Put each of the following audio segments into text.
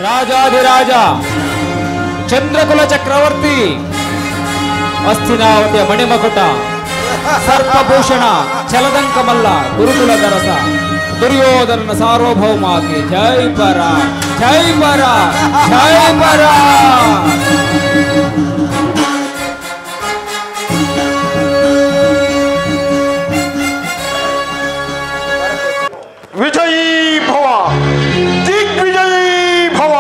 ರಾಜಾಧಿರಾಜ ಚಂದ್ರಕುಲ ಚಕ್ರವರ್ತಿ ಹಸ್ತಿನಾವತಿಯ ಮಣಿಮಕುಟ ಸರ್ಪಭೂಷಣ ಚಲದಂಕಮಲ್ಲ ಗುರುಕುಲದ ರಸ ದುರ್ಯೋಧನನ ಸಾರ್ವಭೌಮಾಗಿ ಜೈ ಪರ ಜೈ ಪರ ಜೈ ಪರ. ವಿಜಯೀ ಭವ, ದಿಗ್ವಿಜಯೀ ಭವ.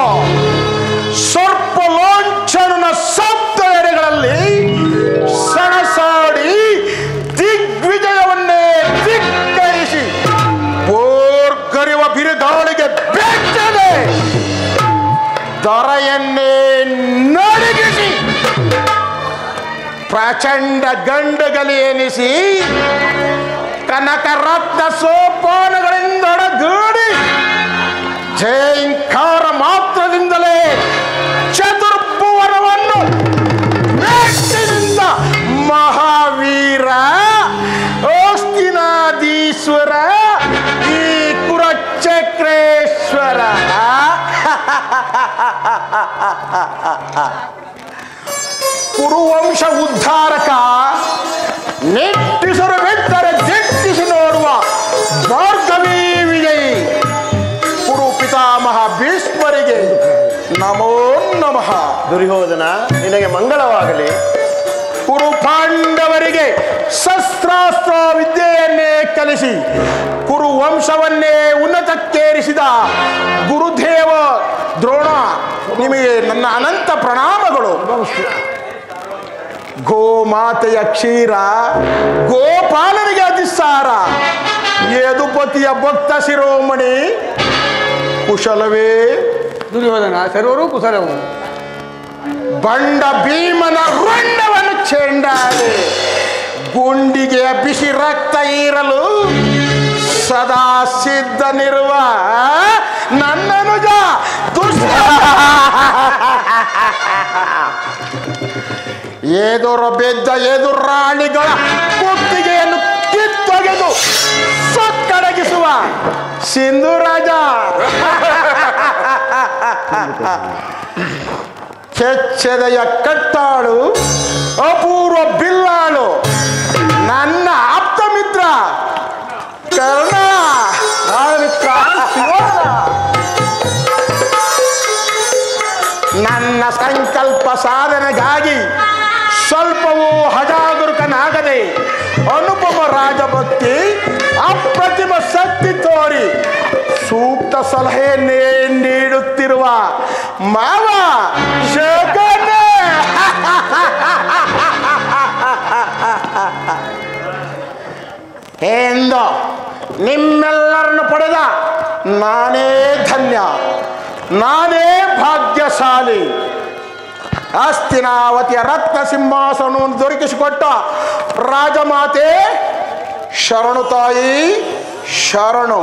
ಸರ್ಪಲಾಂಛನನ ಸಪ್ತ ಎಡೆಗಳಲ್ಲಿ ಸಣಸಾಡಿ ದಿಗ್ವಿಜಯವನ್ನೇ ಧಿಕ್ಕರಿಸಿ ಬೋರ್ಗರಿವ ಬಿರುಗಾಳಿಗೆ ಬೆಚ್ಚದೆ ದೊರೆಯನ್ನೇ ನಡುಗಿಸಿ ಪ್ರಚಂಡ ಗಂಡುಗಲಿ ಎನಿಸಿ ಕನಕ ರತ್ನ ಸೋಪಾನಗಳಿಂದೊಡಗೂಡಿ ಜಯಂಕಾರ ಮಾತ್ರದಿಂದಲೇ ಚತುರ್ಭುವನವನ್ನು ಮೆಟ್ಟಿನಿಂದ ಮಹಾವೀರ ಹಸ್ತಿನಾಧೀಶ್ವರ ಈ ಕುರಚಕ್ರೇಶ್ವರ ಕುರುವಂಶ ಉದ್ಧಾರಕ ನೆಟ್ಟಿಸರು ಬಿಟ್ಟರೆ ಜಟ್ಟಿಸಿ ನೋಡುವ ಭಾರ್ಗವೀ ವಿಜಯಿ ಕುರು ಪಿತಾಮಹ ಭೀಷ್ಮರಿಗೆ ನಮೋ ನಮಃ. ದುರ್ಯೋಧನ, ನಿನಗೆ ಮಂಗಳವಾಗಲಿ. ಕುರು ಪಾಂಡವರಿಗೆ ಶಸ್ತ್ರಾಸ್ತ್ರ ವಿದ್ಯೆಯನ್ನೇ ಕಲಿಸಿ ಕುರು ವಂಶವನ್ನೇ ಉನ್ನತಕ್ಕೇರಿಸಿದ ಗುರುದೇವ ದ್ರೋಣ, ನಿಮಗೆ ನನ್ನ ಅನಂತ ಪ್ರಣಾಮಗಳು. ಗೋಮಾತೆಯ ಕ್ಷೀರ ಗೋಪಾಲನಿಗೆ ಅಧಿಸಾರ. ಯದುಪತಿಯ ಭಕ್ತ ಶಿರೋಮಣಿ ಕುಶಲವೇ? ದುರ್ಯೋಧನ, ಸರ್ವರು ಕುಶಲವು. ಬಂಡ ಭೀಮನ ರುಂಡವನ್ನು ಚೆಂಡಾಡಿ ಗುಂಡಿಗೆ ಬಿಸಿ ರಕ್ತ ಈರಲು ಸದಾ ಸಿದ್ಧನಿರುವ ನನ್ನನುಜ ದುಷ್ಟ ಎದುರು ಬಿದ್ದ ಎದುರಾಣಿಗಳ ಕುತ್ತಿಗೆಯನ್ನು ಕಿತ್ತೊಗೆದು ಸೊಕ್ಕಡಗಿಸುವ ಸಿಂಧುರಾಜ, ಕೆಚ್ಚೆದೆಯ ಕಟ್ಟಾಳು ಅಪೂರ್ವ ಬಿಲ್ಲಾಳು ನನ್ನ ಆಪ್ತ ಮಿತ್ರ ಕರ್ಣ. ನನ್ನ ಸಂಕಲ್ಪ ಸಾಧನೆಗಾಗಿ ಸ್ವಲ್ಪವೂ ಹಜಾಗರೂಕನಾಗದೆ ಅನುಪಮ ರಾಜಭಕ್ತಿ ಅಪ್ರತಿಮ ಶಕ್ತಿ ತೋರಿ ಸೂಕ್ತ ಸಲಹೆ ನೀಡುತ್ತಿರುವ ಮಾವ ಶಕನ ಎಂದು ನಿಮ್ಮೆಲ್ಲರನ್ನು ಪಡೆದ ನಾನೇ ಧನ್ಯ, ನಾನೇ ಭಾಗ್ಯಶಾಲಿ. ಹಸ್ತಿನಾವತಿಯ ರತ್ನ ಸಿಂಹಾಸನವನ್ನು ದೊರಕಿಸಿಕೊಟ್ಟ ರಾಜಮಾತೆ ಶರಣು ತಾಯಿ ಶರಣು.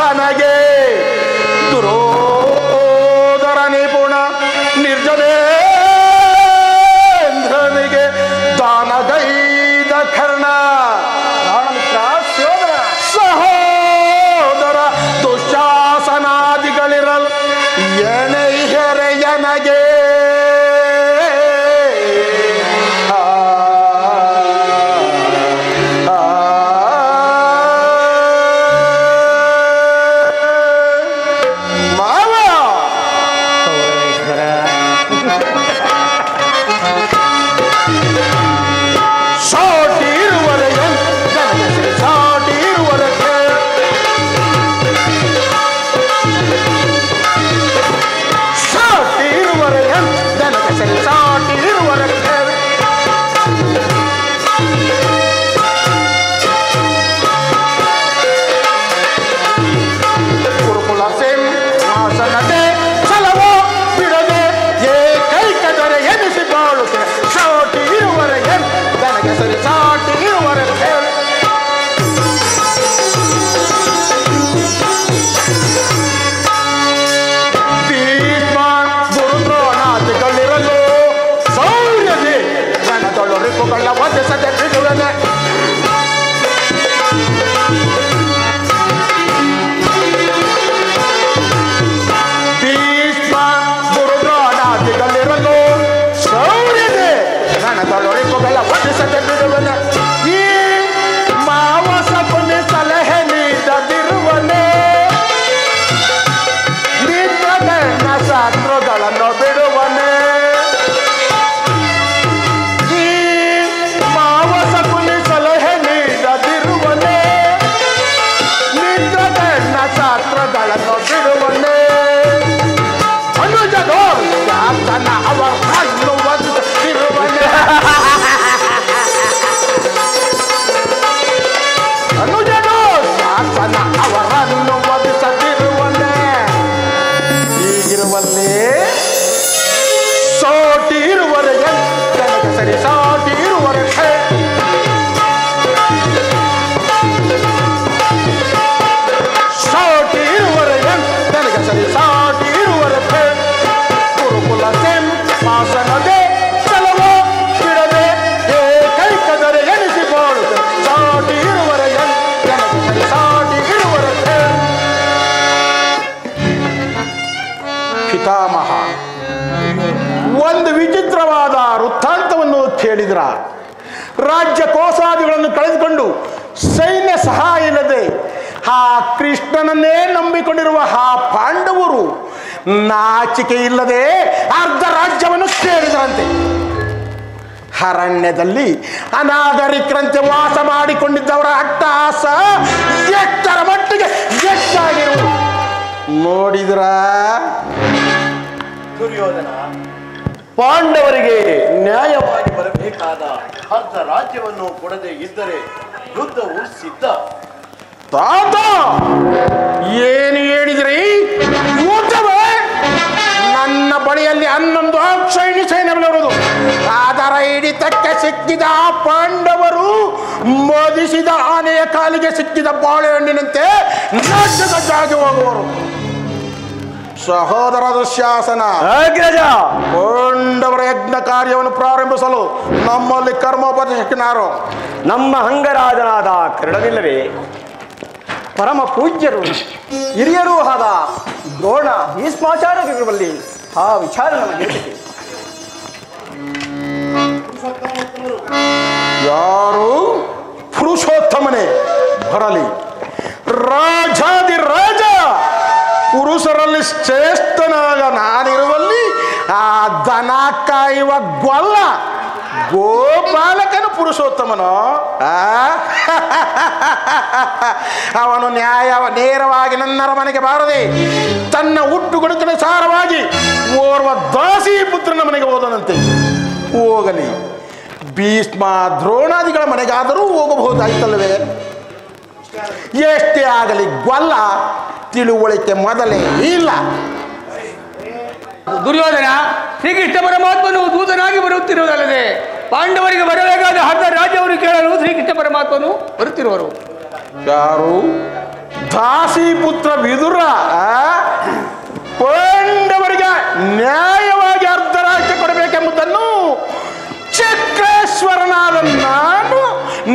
ದುರ್ಯೋಧನಗೆ ದುರೋದರ ನಿಪುಣ ನಿರ್ಜನೇಂದ್ರನಿಗೆ ದಾನಗೈದ ಕರ್ಣ ಸಹೋದರ ದುಶಾಸನಾದಿಗಳಿರಲು ಎಣೆಯರೆಯನಗೆ ಪಿತಾಮಹ ಒಂದು ವಿಚಿತ್ರವಾದ ವೃತ್ತಾಂತವನ್ನು ಕೇಳಿದ್ರ. ರಾಜ್ಯ ಕೋಸಾದಿಗಳನ್ನು ಕಳೆದುಕೊಂಡು ಸೈನ್ಯ ಸಹಾಯ ಇಲ್ಲದೆ ಆ ಕೃಷ್ಣನನ್ನೇ ನಂಬಿಕೊಂಡಿರುವ ಆ ಪಾಂಡವರು ನಾಚಿಕೆ ಇಲ್ಲದೆ ಅರ್ಧ ರಾಜ್ಯವನ್ನು ಕೇಳಿದರಂತೆ. ಅರಣ್ಯದಲ್ಲಿ ಅನಾಗರಿಕರಂತೆ ವಾಸ ಮಾಡಿಕೊಂಡಿದ್ದವರ ಅಟ್ಟಹಾಸ ಎಷ್ಟರ ಮಟ್ಟಿಗೆ ಎಷ್ಟಾಗಿರುವುದು ನೋಡಿದ್ರ. ದುರ್ಯೋಧನ, ಪಾಂಡವರಿಗೆ ನ್ಯಾಯವಾಗಿ ಬರಬೇಕಾದ ಅರ್ಧ ರಾಜ್ಯವನ್ನು ಕೊಡದೆ ಇದ್ದರೆ ಯುದ್ಧವು ಸಿದ್ಧ. ತಾತ ಏನು ಹೇಳಿದ್ರಿ? ಯುದ್ಧವೇ? ನನ್ನ ಬಳಿಯಲ್ಲಿ 11 ಅಕ್ಷೈಣಿ ಸೈನ್ಯವಿರುವುದು. ಅದರ ಹಿಡಿತಕ್ಕೆ ಸಿಕ್ಕಿದ ಪಾಂಡವರು ಮೋದಿಸಿದ ಆನೆಯ ಕಾಲಿಗೆ ಸಿಕ್ಕಿದ ಬಾಳೆಹಣ್ಣಿನಂತೆ ನಾಶಗಜ್ಜಾಗಿ ಹೋಗುವರು. ಸಹೋದರ ದುಶ್ಯಾಸನ, ಪಾಂಡವರ ಯಜ್ಞ ಕಾರ್ಯವನ್ನು ಪ್ರಾರಂಭಿಸಲು ನಮ್ಮಲ್ಲಿ ಕರ್ಮೋಪದೇಶಕನಾರು ನಮ್ಮ ಅಂಗರಾಜನಾದ ಕರ್ಣನಿಲ್ಲವೇ? ಪರಮ ಪೂಜ್ಯರು ಹಿರಿಯರೂ ಆದ ದ್ರೋಣ ಭೀಷ್ಮಾಚಾರ್ಯರಲ್ಲಿ ಆ ವಿಚಾರ ನಮಗೆ ಹೇಳಿಕೆ. ಯಾರು? ಪುರುಷೋತ್ತಮನೇ ಬರಲಿ. ರಾಜಾದಿ ರಾಜ ಪುರುಷರಲ್ಲಿ ಶ್ರೇಷ್ಠನಾಗ ನಾನಿರುವಲ್ಲಿ ಆ ದನ ಕಾಯುವ ಗೊಲ್ಲ ಗೋಪಾಲಕನು ಪುರುಷೋತ್ತಮನು. ಅವನು ನೇರವಾಗಿ ನನ್ನ ಮನೆಗೆ ಬಾರದೆ ತನ್ನ ಹುಟ್ಟು ಗುಣಕನ ಸಾರವಾಗಿ ಓರ್ವ ದಾಸಿ ಪುತ್ರನ ಮನೆಗೆ ಹೋದನಂತೆ. ಹೋಗಲಿ, ಭೀಷ್ಮ ದ್ರೋಣಾದಿಗಳ ಮನೆಗಾದರೂ ಹೋಗಬಹುದಾಯ್ತಲ್ಲವೇ? ಎಷ್ಟೇ ಆಗಲಿ ಗೊಲ್ಲ ತಿಳುವಳಿಕೆ ಮೊದಲೇ ಇಲ್ಲ. ದುರ್ಯೋಧನ, ಶ್ರೀಕೃಷ್ಣ ಪರಮಾತ್ಮನು ದೂತನಾಗಿ ಬರುತ್ತಿರುವುದಲ್ಲದೆ ಪಾಂಡವರಿಗೆ ಬರಬೇಕಾದ ಅರ್ಧ ರಾಜ್ಯವನ್ನು ಕೇಳಲು ಶ್ರೀಕೃಷ್ಣ ಪರಮಾತ್ಮನು ಬರುತ್ತಿರುವರು. ಯಾರು? ದಾಸಿ ಪುತ್ರ ವಿದುರ ಪಾಂಡವರಿಗೆ ನ್ಯಾಯವಾಗಿ ಅರ್ಧ ರಾಜ್ಯ ಕೊಡಬೇಕೆಂಬುದನ್ನು ಚಕ್ರೇಶ್ವರನಾದ ನಾನು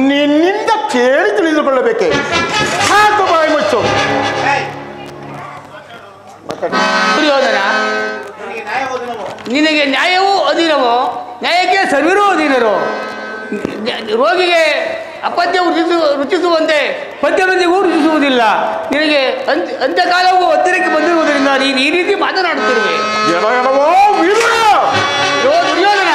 ನಿನ್ನಿಂದ ಕೇಳಿ ತಿಳಿದುಕೊಳ್ಳಬೇಕೆ? ಸಾಕು, ಬಾಯಿ ಮುಚ್ಚು. ದುರ್ಯೋಧನ, ನಿನಗೆ ನ್ಯಾಯವೂ ಅಧೀನವೋ? ನ್ಯಾಯಕ್ಕೆ ಸರ್ವರೂ ಅಧೀನರು. ರೋಗಿಗೆ ಅಪದ್ಯ ರುಚಿಸುವಂತೆ ಪದ್ಯವಂತಿಗೂ ರುಚಿಸುವುದಿಲ್ಲ. ನಿನಗೆ ಅಂತ್ಯಕಾಲವೂ ಹತ್ತಿರಕ್ಕೆ ಬಂದಿರುವುದರಿಂದ ನೀನು ಈ ರೀತಿ ಮಾತನಾಡುತ್ತಿರುವೆ. ದುರ್ಯೋಧನ,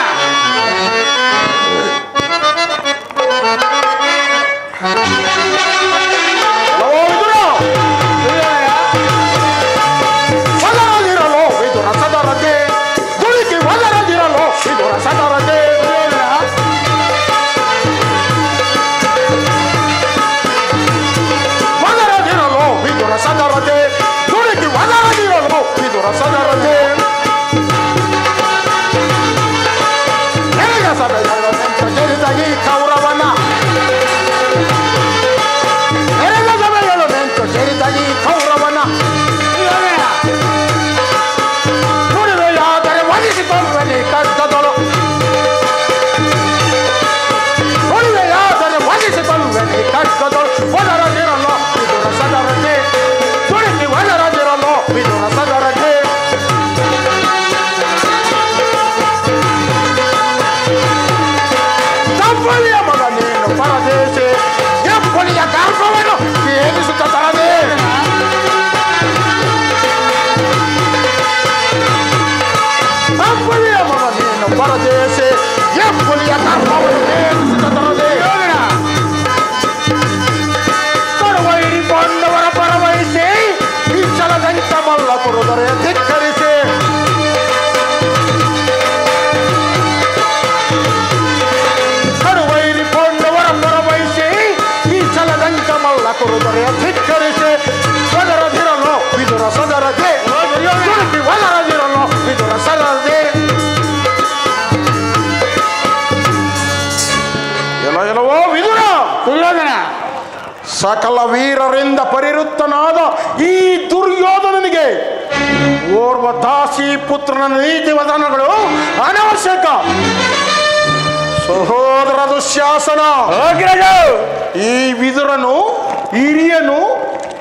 ಪಾಂಡವರ ಪರವಹಿಸಿ ಈ ಛಲದಂತ ಮಲ್ಲ ಕೊಡುದರೆ ಧಿಕ್ಕರಿಸಿ ಕಡುವೈರಿ ಪಾಂಡವರ ಪರವಹಿಸಿ ಈ ಛಲದಂತ ಮಲ್ಲ ಕೊಡುದರೆ ಧಿಕ್ಕರಿಸಿ ಸದರದಿರಲು ವಿದುರ ಸದರದೆ ವದರದಿರಲು ವಿದುರ ಸದರದೆ. ಎಲ್ಲವೋ ವಿದುರ, ದುರ್ಯೋಧನ, ಸಕಲ ವೀರರಿಂದ ಪರಿವೃತ್ತನಾದ ಈ ದುರ್ಯೋಧನನಿಗೆ ಓರ್ವ ದಾಸಿ ಪುತ್ರನ ನೀತಿ ವದನಗಳು ಅನವಶ್ಯಕ. ಸಹೋದರ ದುಶ್ಯಾಸನ, ಈ ವಿದುರನು ಹಿರಿಯನು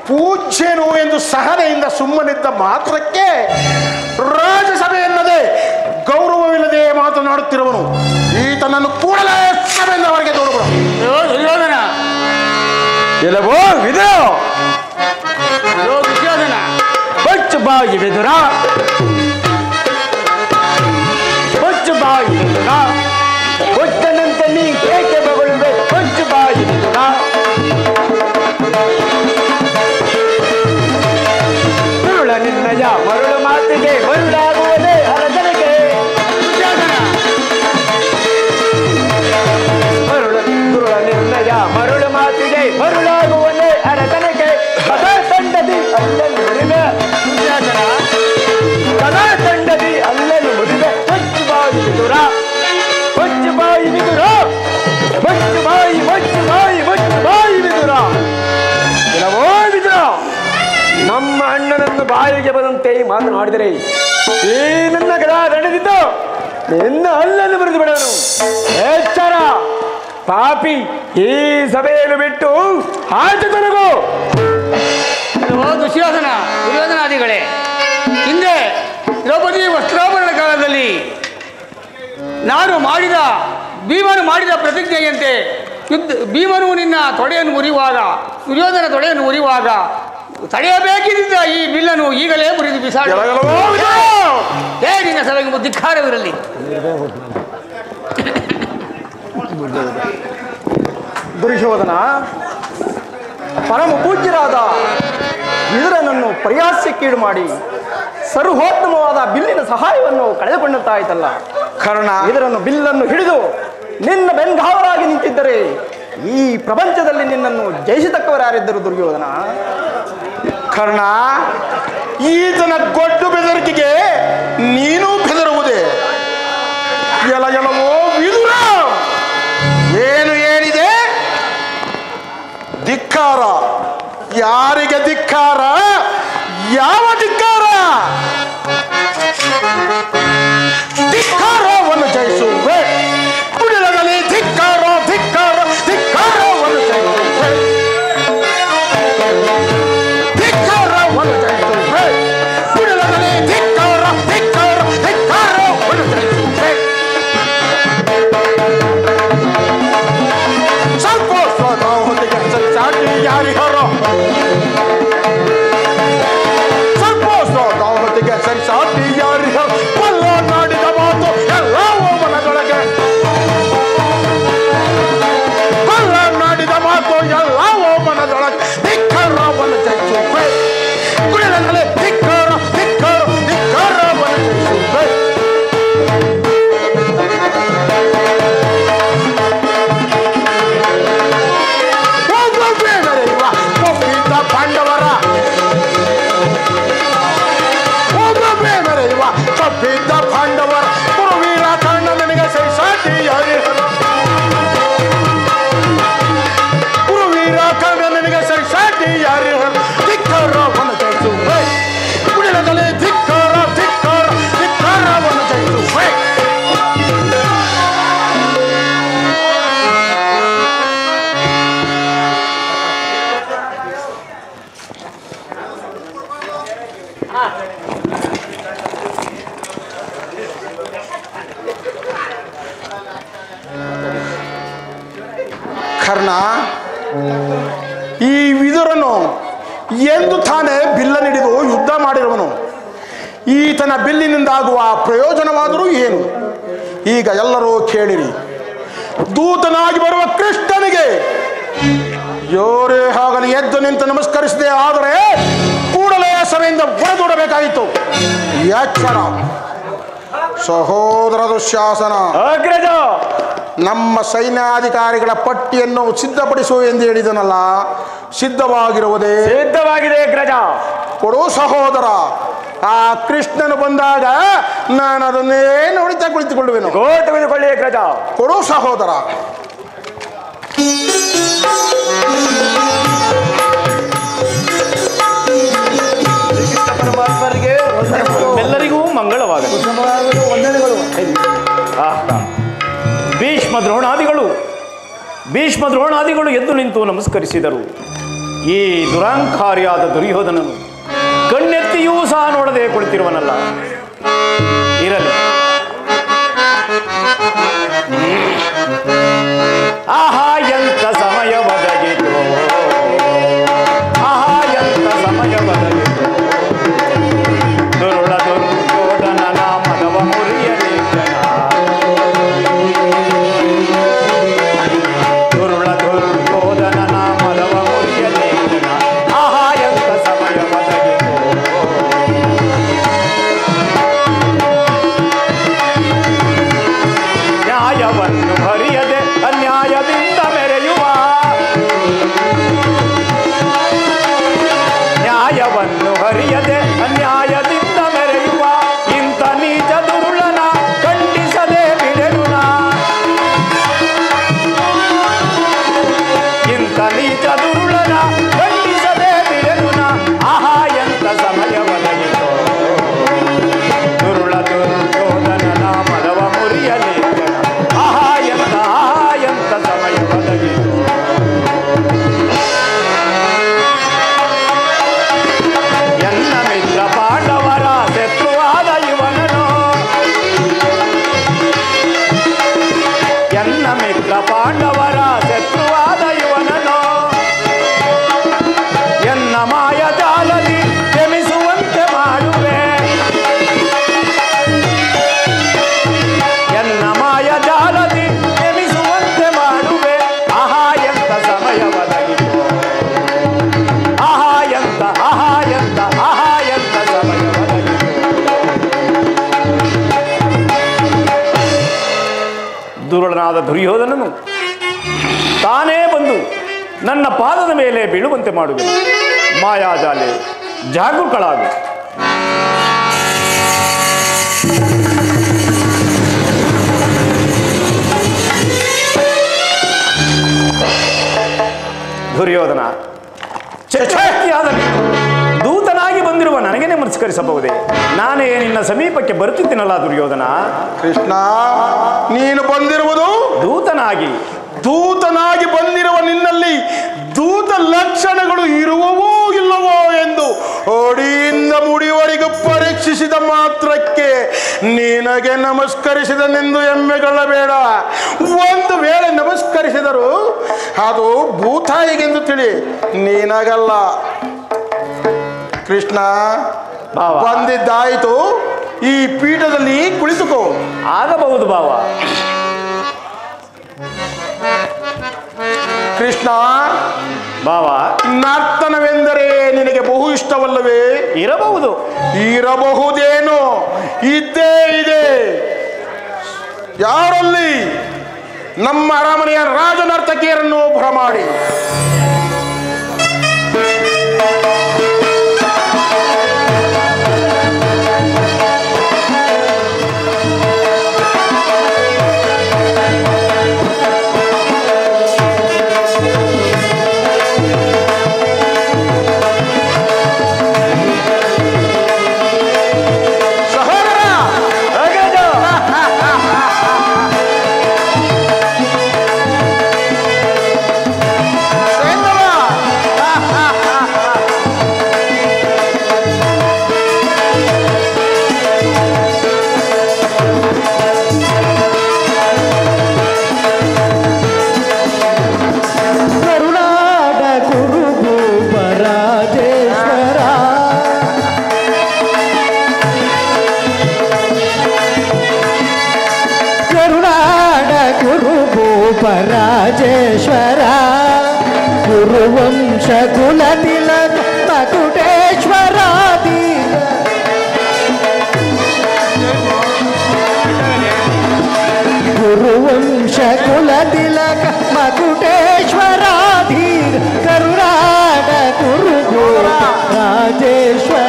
ಪೂಜ್ಯನು ಎಂದು ಸಹನೆಯಿಂದ ಸುಮ್ಮನಿದ್ದ ಮಾತ್ರಕ್ಕೆ ರಾಜಸಭೆ ಎನ್ನದೆ ಗೌರವವಿಲ್ಲದೆ ಮಾತನಾಡುತ್ತಿರುವನು. ಈತನನ್ನು ಕೂಡಲೇ ಸಭೆಯಿಂದ ಅವರಿಗೆ ದೂರಗಳು. ದುರ್ಯೋಧನ, ಎಲ್ಲವೋ ವಿದುರ, ದುರ್ಯೋಧನ, ಬಚ್ಚು ಬಾಯಿ ವಿದುರ, ಬಚ್ಚು ಬಾಯಿ ವಿದುರ, ಒಟ್ಟನಂತೆ ನೀ ಏಕೆ ಬಗಳುವೆ? ಬಚ್ಚು ಬಾಯಿ ವಿದುರ, ಸುರುಳ ನಿನ್ನಯ ಮರುಳು ಮಾತಿಗೆ ಮರುಳಾಗುವುದೇ ಅರಸನಿಗೆ. ಸುರುಳ ನಿನ್ನಯ ಮರುಳು ಮಾತಿಗೆ ಮರುಳಾಗುವುದೇ ಅರಸನಿಗೆ. ಕದಾ ತಂಡದಿ ಅಲ್ಲಲ್ಲಿ ಮುರಿವೆ, ಕದಾ ತಂಡದಿ ಅಲ್ಲಲ್ಲಿ ಮುರಿವೆ. ಬಚ್ಚು ಬಾಯಿ ವಿದುರ, ಬಚ್ಚು ಬಾಯಿ ವಿದುರ, ಬಚ್ಚು ಬಾಯಿ, ಬಚ್ಚು ಬಾಯಿ, ಬಚ್ಚು ಬಾಯಿ ವಿದುರ. ಕೆಲವೋ ವಿದುರ, ನಮ್ಮ ಅಣ್ಣನನ್ನು ಬಾಯಿಗೆ ಬಂದಂತೆ ಮಾತನಾಡಿದರೆ ಈ ನನ್ನ ಗದ ನಡೆದಿದ್ದು ನಿನ್ನ ಅಲ್ಲನ್ನು ಬರೆದು ಬಿಡೋನು. ಎಚ್ಚರ ಪಾಪಿ, ಈ ಸಭೆಯನ್ನು ಬಿಟ್ಟು ಆಚೆ ತೊಲಗು. ದುಶ್ಯೋಧನ, ದುರ್ಯೋಧನಾದಿಗಳೇ, ಹಿಂದೆ ದ್ರೌಪದಿ ವಸ್ತ್ರಾಭರಣ ಕಾಲದಲ್ಲಿ ಭೀಮನು ಮಾಡಿದ ಪ್ರತಿಜ್ಞೆಯಂತೆ ಭೀಮನು ನಿನ್ನ ತೊಡೆಯನ್ನು ಮುರಿಯುವಾಗ, ದುರ್ಯೋಧನ ತೊಡೆಯನ್ನು ಮುರಿಯುವಾಗ ತಡೆಯಬೇಕಿದ್ದ ಈ ಬಿಲ್ಲನ್ನು ಈಗಲೇ ಮುರಿದು ಬಿಸಾಡಿ. ನಿನ್ನ ಸಭೆಗೆ ಧಿಕ್ಕಾರವಿರಲಿ. ದುರ್ಯೋಧನ, ಪರಮ ಪೂಜ್ಯರಾದ ವಿದುರನನ್ನು ಪರಿಹಾಸ್ಯಕ್ಕೀಡು ಮಾಡಿ ಸರ್ವೋತ್ತಮವಾದ ಬಿಲ್ಲಿನ ಸಹಾಯವನ್ನು ಕಳೆದುಕೊಂಡಂತಾಯ್ತಲ್ಲ. ಕರ್ಣ, ಇದರನ್ನು ಬಿಲ್ಲನ್ನು ಹಿಡಿದು ನಿನ್ನ ಬೆಂಗಾವಲಾಗಿ ನಿಂತಿದ್ದರೆ ಈ ಪ್ರಪಂಚದಲ್ಲಿ ನಿನ್ನನ್ನು ಜಯಿಸತಕ್ಕವರು ಯಾರಿದ್ದರು ದುರ್ಯೋಧನ? ಕರ್ಣ, ಈತನ ಗೊಡ್ಡು ಬೆದರಿಕೆಗೆ ನೀನು ಬೆದರುವುದೇ? ಎಲ್ಲವೋ ವಿದುರ, ಏನು ಏನಿದೆ? ಧಿಕ್ಕಾರ. ಯಾರಿಗೆ ಧಿಕ್ಕಾರ? ಯಾವ ಧಿಕ್ಕಾರ? ಧಿಕ್ಕಾರವನ್ನು ಜಯಿಸುವೆ. ಕುಡಿಲದಲ್ಲಿ ಧಿಕ್ಕಾರ ಧಿಕ್ಕಾರ ಧಿಕ್ಕಾರವನ್ನು ಜಯಿಸುವೆ. ಧಿಕ್ಕಾರವನ್ನು ಜಯಿಸುವೆ. ಕುಡಿಲದಲ್ಲಿ ಧಿಕ್ಕಾರ ಧಿಕ್ಕಾರ ಧಿಕ್ಕಾರವನ್ನು ಜಯಿಸುವೆ. ಸ್ವಲ್ಪ ಹೊತ್ತಿಗೆ ಸಾಟಿ ಯಾರಿಗಾರೋ ಸರಿ ಸಾಟಿ ಯಾರಿಗಾರೋ ಕೊಲ್ಲ ನಾಡಿದ ಮಾತು ಎಲ್ಲವೂ ಮನದೊಳಗೆ. ಕೊಲ್ಲ ನಾಡಿದ ಮಾತು ಎಲ್ಲವೂ ಮನದೊಳಗೆ. ಧಿಕ್ಕಾರವನ್ನು ಜಯಿಸುವೆ. ಕುಡಿಲದಲ್ಲಿ ಧಿಕ್ಕಾರ ಧಿಕ್ಕಾರ ಧಿಕ್ಕಾರವನ್ನು ಜಯಿಸುವೆ. ಪಾಂಡವರ ತಪ್ಪಿದ್ದ ಪಾಂಡವರ ಕುರುವೀರ ಕರ್ಣ ನನಗೆ ಸರಿಸಾಟಿ ಯಾರಿಗರು? ಕುರುವೀರ ಕರ್ಣ ನನಗೆ ಸರಿಸಾಟಿ ಯಾರಿಗರು? ಧಿಕ್ಕಾರವನ್ನು ಜಯಿಸುವೆ. ಕುಡಿಲದಲ್ಲಿ ಧಿಕ್ಕಾರ ಧಿಕ್ಕಾರ ಧಿಕ್ಕಾರವನ್ನು ಜಯಿಸುವೆ. ಕರ್ಣ, ಈ ವಿದುರನು ಎಂದು ತಾನೇ ಬಿಲ್ಲನ್ನು ಹಿಡಿದು ಯುದ್ಧ ಮಾಡಿರುವನು. ಈತನ ಬಿಲ್ಲಿನಿಂದಾಗುವ ಪ್ರಯೋಜನವಾದರೂ ಏನು? ಈಗ ಎಲ್ಲರೂ ಕೇಳಿರಿ. ದೂತನಾಗಿ ಬರುವ ಕೃಷ್ಣನಿಗೆ ಯೋರೇ ಆಗಲಿ ಎದ್ದು ನಿಂತು ನಮಸ್ಕರಿಸಿದೆ. ಆದರೆ ಕೂಡಲೇ ಸಭೆಯಿಂದ ಹೊರದೂಡಬೇಕಾಯಿತು. ಎಚ್ಚರ. ಸಹೋದರ ದುಶ್ಯಾಸನ, ಅಗ್ರಜ, ನಮ್ಮ ಸೈನ್ಯಾಧಿಕಾರಿಗಳ ಪಟ್ಟಿಯನ್ನು ಸಿದ್ಧಪಡಿಸು ಎಂದು ಹೇಳಿದನಲ್ಲ, ಸಿದ್ಧವಾಗಿರುವುದೇ? ಸಿದ್ಧವಾಗಿದೆ ಅಗ್ರಜ. ಕೊಡು ಸಹೋದರ. ಆ ಕೃಷ್ಣನು ಬಂದಾಗ ನಾನು ಅದನ್ನೇ ನೋಡುತ್ತಾ ಕುಳಿತುಕೊಳ್ಳುವೆನು. ತೆಗೆದುಕೊಳ್ಳಿ ಅಗ್ರಜ. ಕೊಡು ಸಹೋದರ. ಪರಮಾತ್ಮರಿಗೆ ಎಲ್ಲರಿಗೂ ಮಂಗಳವಾಗಲಿ. ಭೀಷ್ಮ ದ್ರೋಣಾದಿಗಳು ಎದ್ದು ನಿಂತು ನಮಸ್ಕರಿಸಿದರು. ಈ ದುರಾಂಕಾರಿಯಾದ ದುರ್ಯೋಧನನು ಕಣ್ಣೆತ್ತಿಯೂ ಸಹ ನೋಡದೆ ಕುಳಿತಿರುವನಲ್ಲ. ಇರಲಿ. ಆಹಾ ಎಂತ ಸಮಯ ಒದಗಿತು, ಆಹಾ ಎಂತ ಸಮಯ ಒದಗಿತು. ದುರುಳ ದುರ್ಯೋಧನನ ಮನವ ಮುರಿಯಲಿ ಜನ. ದುರುಳ ದುರ್ಯೋಧನನ ಮನವ ಮುರಿಯಲಿ ಜನ. ಆಹಾ ಎಂತ ಸಮಯ ಒದಗಿತು. ನ್ಯಾಯವನ್ನು ಹರಿಯದೆ ಅನ್ಯಾಯದಿಂದ ಮೆರೆಯುವ, ನ್ಯಾಯವನ್ನು ಹರಿಯದೆ ಅನ್ಯಾಯದಿಂದ ಮೆರೆಯುವ ಇಂಥ ನೀಚ ದುರುಳನ ಖಂಡಿಸದೆ ಬಿಡೆನುನ. ಇಂಥ ನೀಚ ದುರುಳನ ಖಂಡಿಸದೆ ಬಿಡೆನುನ. ಆಹಾ ಎಂತ ಸಮಯ ಒದಗಿತು. ದುರುಳ ದುರ್ಯೋಧನನ ಮನವ ಮುರಿಯಲಿ ಜನ. ಆಹಾ ಎಂತ ಸಮಯ ಒದಗಿತು. ಎನ್ನ ಮಿತ್ರ ಪಾಂಡವರ ಶತ್ರುವಾದ ಇವನನು, ಎನ್ನ ಮಿತ್ರ ಪಾಂಡವರ ಶತ್ರುವಾದ ಇವನನು. ಎನ್ನ ಮಾಯಜಾಲದಿ ಕ್ಷಮಿಸುವಂತೆ ಮಾಡುವೆ, ಎನ್ನ ಮಾಯಜಾಲದಿ ಕ್ಷಮಿಸುವಂತೆ ಮಾಡುವೆ. ಆಹಾ ಎಂತ ಸಮಯ ಒದಗಿತು. ಆಹಾ ಎಂತ ಸಮಯ ಒದಗಿತು. ದುರುಳನಾದ ದುರ್ಯೋಧನನು ತಾನೇ ಬಂದು ನನ್ನ ಪಾದದ ಮೇಲೆ ಬೀಳುವಂತೆ ಮಾಡುವೆನು. ಮಾಯಾಜಾಲೆ ಜಾಗೃತಳಾಗು. ದುರ್ಯೋಧನ, ಚಕ್ರವರ್ತಿಯಾದ ದೂತನಾಗಿ ಬಂದಿರುವ ನನಗೆ ನಮಸ್ಕರಿಸಬಹುದೇ? ನಾನೇ ನಿನ್ನ ಸಮೀಪಕ್ಕೆ ಬರುತ್ತಿದ್ದೀನಲ್ಲ ದುರ್ಯೋಧನ. ಕೃಷ್ಣ, ನೀನು ಬಂದಿರುವುದು ದೂತನಾಗಿ ಬಂದಿರುವ ನಿನ್ನಲ್ಲಿ ದೂತ ಲಕ್ಷಣಗಳು ಇರುವವೋ ಇಲ್ಲವೋ ಎಂದು ಅಡಿಯಿಂದ ಮುಡಿಯವರೆಗೂ ಪರೀಕ್ಷಿಸಿದ ಮಾತ್ರಕ್ಕೆ ನಿನಗೆ ನಮಸ್ಕರಿಸಿದನೆಂದು ಹೆಮ್ಮೆಗೊಳ್ಳಬೇಡ. ಒಂದು ವೇಳೆ ನಮಸ್ಕರಿಸಿದರು ಅದು ಭೂತಾಯಿಗೆಂದು ತಿಳಿ, ನಿನಗಲ್ಲ. ಕೃಷ್ಣ, ಬಂದಿದ್ದಾಯಿತು, ಈ ಪೀಠದಲ್ಲಿ ಕುಳಿತುಕೋ. ಆಗಬಹುದು ಬಾವ. ಕೃಷ್ಣ, ಬಾವ, ನರ್ತನವೆಂದರೆ ನಿನಗೆ ಬಹು ಇಷ್ಟವಲ್ಲವೇ? ಇರಬಹುದೇನೋ, ಇದ್ದೇ ಇದೆ. ಯಾರಲ್ಲಿ? ನಮ್ಮ ಅರಮನೆಯ ರಾಜನರ್ತಕಿಯರನ್ನು ಬರಮಾಡಿ ರಾಜೇಶ್ವರ ಗುರುವಂಶ ಕುಲ ತಿಲಕ ಮಕುಟೇಶ್ವರ ಗುರುವಂಶ ಕುಲ ತಿಲಕ ಮಕುಟೇಶ್ವರ ಧೀರ ಕರುಣಾಡ ಗುರು ರಾಜೇಶ್ವರ.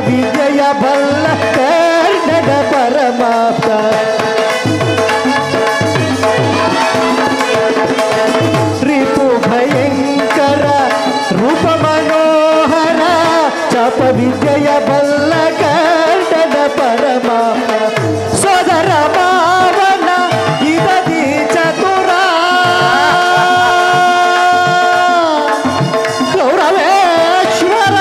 ವಿಜಯ ಬಲ್ಲ ಕರ್ಣದ ಪರಮಾಪ್ತ ರಿಪು ಭಯಂಕರ ರೂಪ ಮನೋಹರ ಚಾಪ ವಿಜಯ ಬಲ್ಲ ಕರ್ಣದ ಪರಮಾಪ್ತ ಸೋದರ ಭಾವನ ಇದದಿ ಚತುರ ಗೌರವೇಶ್ವರ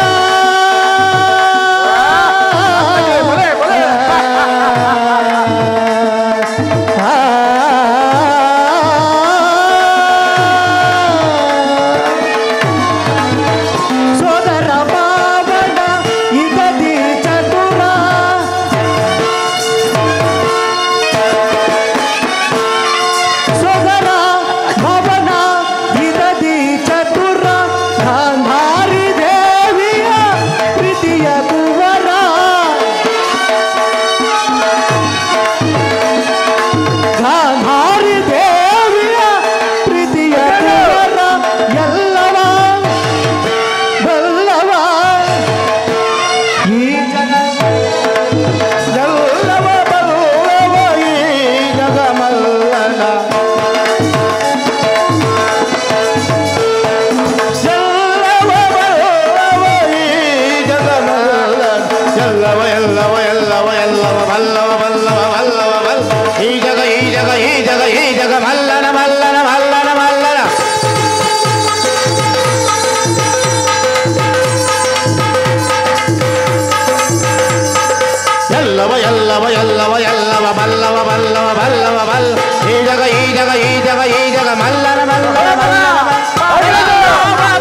ಬಲ್ಲವ ಬಲ್ಲವ ಬಲ್ಲವ ಬಲ್ಲ ಈ ಜಗ ಈ ಜಗ ಈ ಜಗ ಈ ಜಗ ಮಲ್ಲನ ಮಲ್ಲನ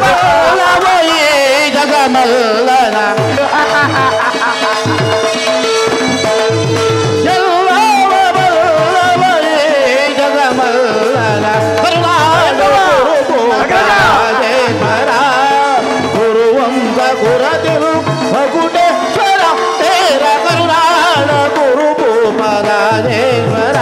ಬಲ್ಲವ ಈ ಜಗ ಮಲ್ಲನ ಎಲ್ಲವ ಬಲ್ಲವ ಈ ಜಗ ಮಲ್ಲನ ಕರುಣಾದೇವರ ಗುರುವಂಗ ಗುರದಿರು ಭಗುಟೇಶ್ವರ ತೇರ ಕರುಣಾಳ ಗುರು ಭೂಪರಾಜೇಶ್ವರ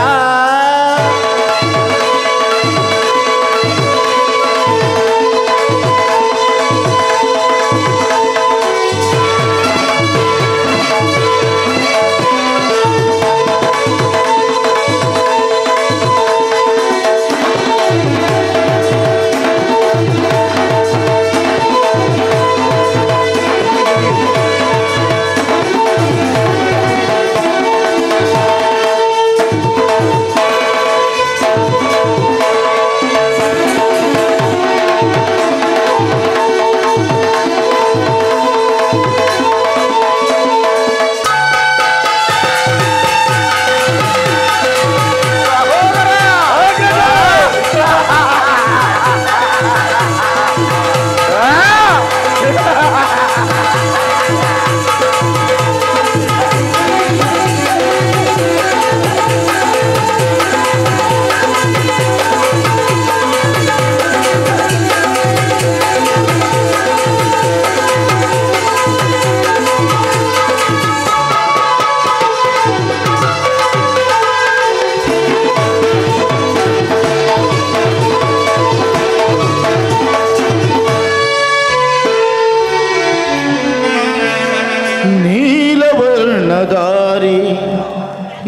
ನೀಲವರ್ಣದಾರಿ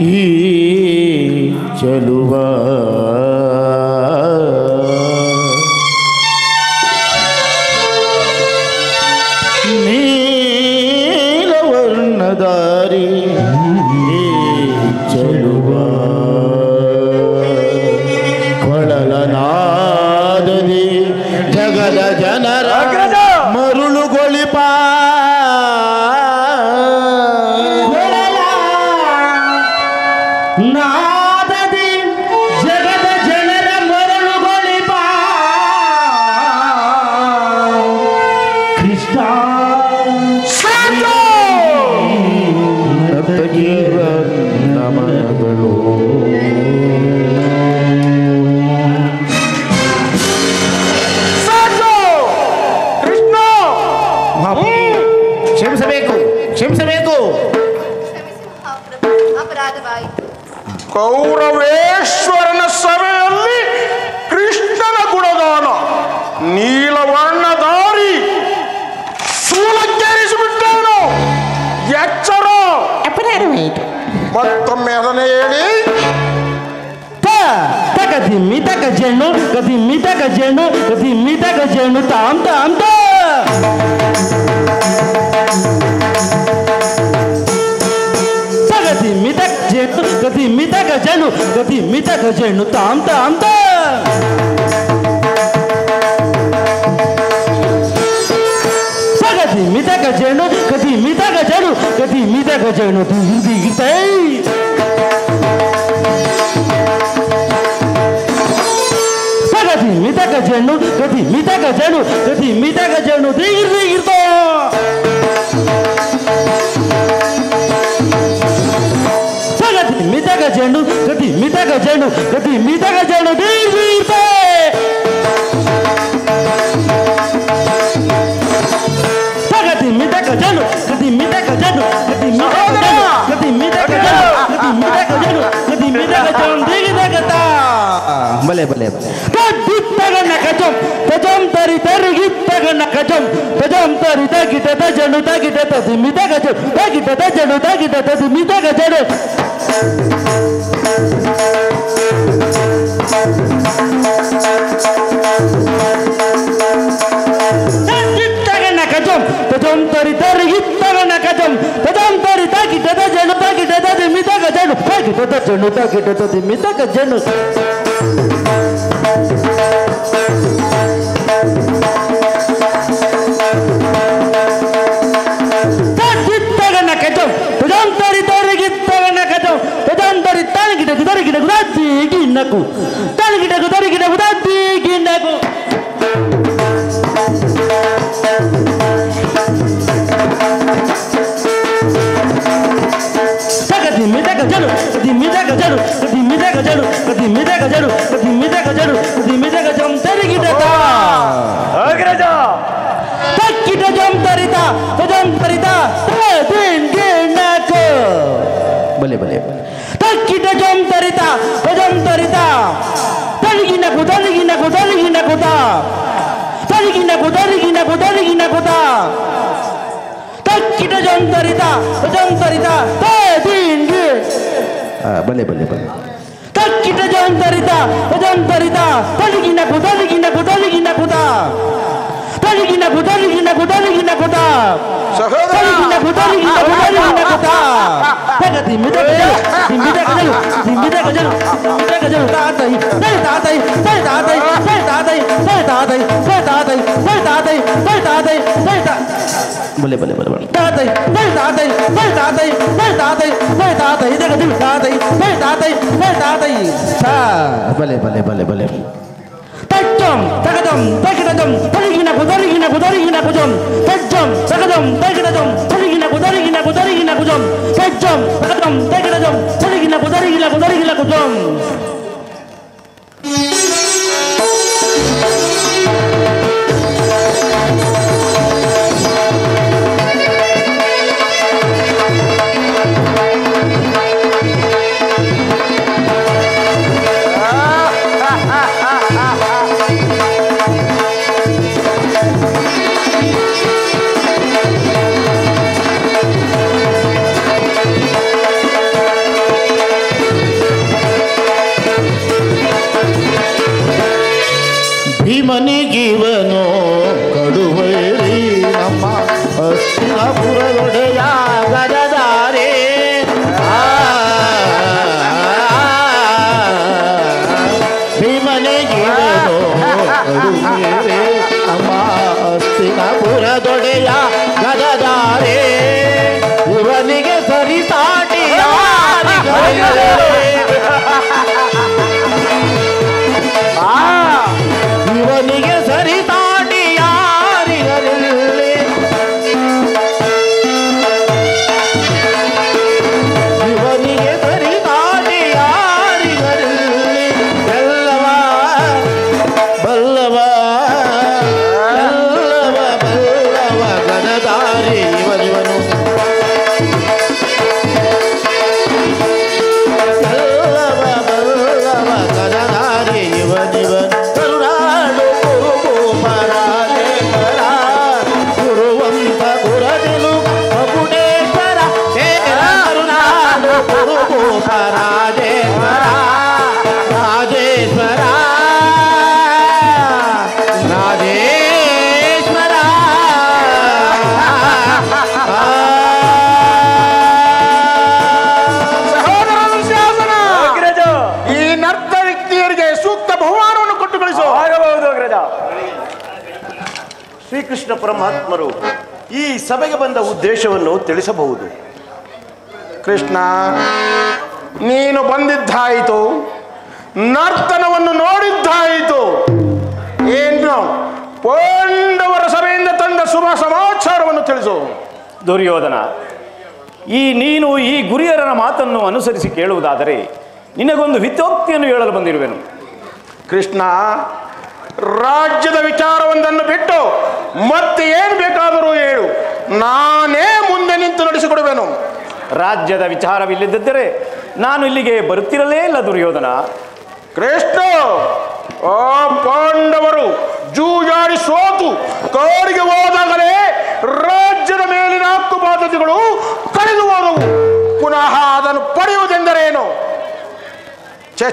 ಈ ಚಲುವ ನೀಲವರ್ಣದಾರಿ ಈ ಚಲುವ ಕೊಳಲನಾದದಿ ಜಗದ ಜನರ ಮರುಳುಗೊಳಿಪ ನಾದದಿ ಜಗದ ಜನರ ಮರಳುಗೊಳಿಪ ಕೃಷ್ಣ ನರ್ತಕೀರ ನಮನಗಳು ಕೃಷ್ಣ ಕ್ಷಮಿಸಬೇಕು ಕ್ಷಮಿಸಬೇಕು ಅಪರಾಧವಾಯಿತು. ಕೌರವೇಶ್ವರನ ಸಭೆಯಲ್ಲಿ ಕೃಷ್ಣನ ಗುಣಗಾನ ನೀಲವರ್ಣಧಾರಿ ಸೂಲಕ್ಕೇರಿಸಿಬಿಟ್ಟೇನು ಎಚ್ಚರ ಮತ್ತೊಮ್ಮೆ ಅದನ್ನೇ ಹೇಳಿ ಕದಿಮ್ಮಿ ತಗ ಜೇನು ಕದಿಮ್ಮಿ ತಗ ಜೇನು ಕದಿಮ್ಮಿ ತಗ ಜೇನು ತಾಮ್ ತಾಮ್ ತಾ ಕದಿಮ್ಮಿ ತಗ ಜೇನು ಕದಿಮ್ಮಿ ತಗ ಜೇನು ಕದಿಮ್ಮಿ ತಗ ಜೇನು ತಾಮ್ ತಾಮ್ ತಾ ಕದಿಮ್ಮಿ ತಗ ಜೇನು ಕದಿಮ್ಮಿ ತಗ ಜೇನು ಕದಿಮ್ಮಿ ತಗ ಜೇನು ದಿಗಿತೈ ಕದಿಮ್ಮಿ ತಗ ಜೇನು ಕದಿಮ್ಮಿ ತಗ ಜೇನು ಕದಿಮ್ಮಿ ತಗ ಜೇನು ದಿಗಿರ್ತಾ ಕದಿಮ್ಮಿ ತಗ ಜೇನು ಕದಿಮ್ಮಿ ತಗ ಜೇನು ಕದಿಮ್ಮಿ ತಗ ಜೇನು ದಿಗಿರ್ತಾ ಕದಿಮ್ಮಿ ತಗ ಜೇನು ಕದಿಮ್ಮಿ ತಗ ಜೇನು ಕದಿಮ್ಮಿ ತಗ ಜೇನು ಕದಿಮ್ಮಿ ತಗ ಜೇನು ಕದಿಮ್ಮಿ ತಗ ಜೇನು ಕದಿಮ್ಮಿ ತಗ ಜೇನು ದಿಗಿರ್ತಾ ಬಲೆ ಬಲೆ ತಗನ ಕಜಂ ತಜಂ ತರಿ ತರಿಗಿ ತಗನ ಕಜಂ ತಜಂ ತರಿ ತಗಿಟ ತಜನು ತಗಿಟ ತದಿಮ್ಮಿ ತಗ ಜೇನು ತಗಿಟ ತಜನು ತಗಿಟ ತದಿಮ್ಮಿ ತಗ ಜೇನು ತಗನ ಕಜಂ ತಜಂ ತರಿ ತರಿಗಿ ತಗನ ಕಜಂ ತಜಂ ತರಿ ತಗಿಟ ತಜನು ತಗಿಟ ತದಿಮ್ಮಿ ತಗ ಜೇನು ತಗಿಟ ತಜನು ತಗಿಟ ತದಿಮ್ಮಿ ತಗ ಜೇನು ತಗನ ಕಜಂ ತಜಂ ತರಿ ತರಿಗಿ ತಗನ ಕಜಂ ತಜಂ ತರಿ తలగిటకు తరిగిటకు దద్ది గిన్నకు తలగిటకు తరిగిటకు దద్ది గిన్నకు దిమ్మిద గజడు దిమ్మిద గజడు దిమ్మిద గజడు దిమ్మిద గజడు దిమ్మిద గజడు దిమ్మిద గజం తరిగిటత అగ్రజ తక్కిట జం తరిత దిన్ గిన్నకు బలే బలే తక్కిట జం తరిత తలిగినకు తలిగినకు తలిగినకు తలిగినకు తలిగినకు తలిగినకు తక్కిట జం తరిత బలే బలే బలే తక్కిట జం తరిత తలిగినకు తలిగినకు తలిగినకు తలిగినకు తలిగినకు తలిగినకు తలిగినకు తలిగినకు తలిగినకు తగతి మిదగజలు మిదగజలు మిదగజలు మిదగజలు తాతై తాతై తాతై తాతై తాతై తాతై తాతై తాతై తాతై బలే బలే బలే తాతై తాతై తాతై తాతై తాతై దగజలు తాతై తాతై తాతై బలే బలే బలే బలే తజ్జం తగదం తగిడదం తలిగినకు తలిగినకు తలిగినకు జం తజ్జం తగదం తగిడదం తలిగినకు తలిగినకు తలిగినకు జం తజ్జం తగదం తగిడదం తలిగినకు తలిగినకు తలిగినకు జం ಭೀಮನಿ ಜೀವನೋ ಕಡುವೈರಿ ನಮ್ಮ ಹಸ್ತಿನಾಪುರದೊಡೆಯ ಗದದಾರೆ ಭೀಮನಿ ಜೀವನೋ ಕಡುವೈರಿ ನಮ್ಮ ಹಸ್ತಿನಾಪುರದೊಡೆಯ ಗದದಾರೆ ಇವನಿಗೆ ಸರಿಸಾಟಿ ಇವನಿಗೆ ಸರಿತಾಟಿ ಯಾರಿಗರಿಲ್ಲಿ ಇವನಿಗೆ ಸರಿತಾಟಿ ಯಾರಿಗರಿಲ್ಲಿ ಎಲ್ಲವ ಬಲ್ಲವ ಎಲ್ಲವ ಬಲ್ಲವ ಗದದಾರಿ ಇವನಿವನು ಎಲ್ಲವ ಬಲ್ಲವ ಗದದಾರಿ ಇವನಿವನು ಶ್ರೀಕೃಷ್ಣ ಪರಮಾತ್ಮರು ಈ ಸಭೆಗೆ ಬಂದ ಉದ್ದೇಶವನ್ನು ತಿಳಿಸಬಹುದು. ಕೃಷ್ಣ, ನೀನು ಬಂದಿದ್ದಾಯಿತು, ನರ್ತನವನ್ನು ನೋಡಿದ್ದಾಯಿತು. ಏನು ಪಾಂಡವರ ಸಭೆಯಿಂದ ತಂದ ಶುಭ ಸಮಾಚಾರವನ್ನು ತಿಳಿಸು. ದುರ್ಯೋಧನ, ನೀನು ಈ ಗುರಿಯರನ ಮಾತನ್ನು ಅನುಸರಿಸಿ ಕೇಳುವುದಾದರೆ ನಿನಗೊಂದು ಹಿತೋಕ್ತಿಯನ್ನು ಹೇಳಲು ಬಂದಿರುವೆನು. ಕೃಷ್ಣ, ರಾಜ್ಯದ ವಿಚಾರವೊಂದನ್ನು ಬಿಟ್ಟು ಮತ್ತೆ ಏನು ಬೇಕಾದರೂ ಹೇಳು, ನಾನೇ ಮುಂದೆ ನಿಂತು ನಡೆಸಿಕೊಡುವೆನು. ರಾಜ್ಯದ ವಿಚಾರವಿಲ್ಲದಿದ್ದರೆ ನಾನು ಇಲ್ಲಿಗೆ ಬರುತ್ತಿರಲೇ ಇಲ್ಲ ದುರ್ಯೋಧನ. ಕೃಷ್ಣ, ಆ ಪಾಂಡವರು ಜೂಜಾಡಿ ಸೋತು ಕಾಡಿಗೆ ಹೋದಾಗಲೇ ರಾಜ್ಯದ ಮೇಲಿನ ಹಕ್ಕು ಬಾಧ್ಯತೆಗಳು ಕಳೆದು ಹೋದವು. ಪುನಃ ಅದನ್ನು ಪಡೆಯುವುದೆಂದರೇನು? ಛೆ,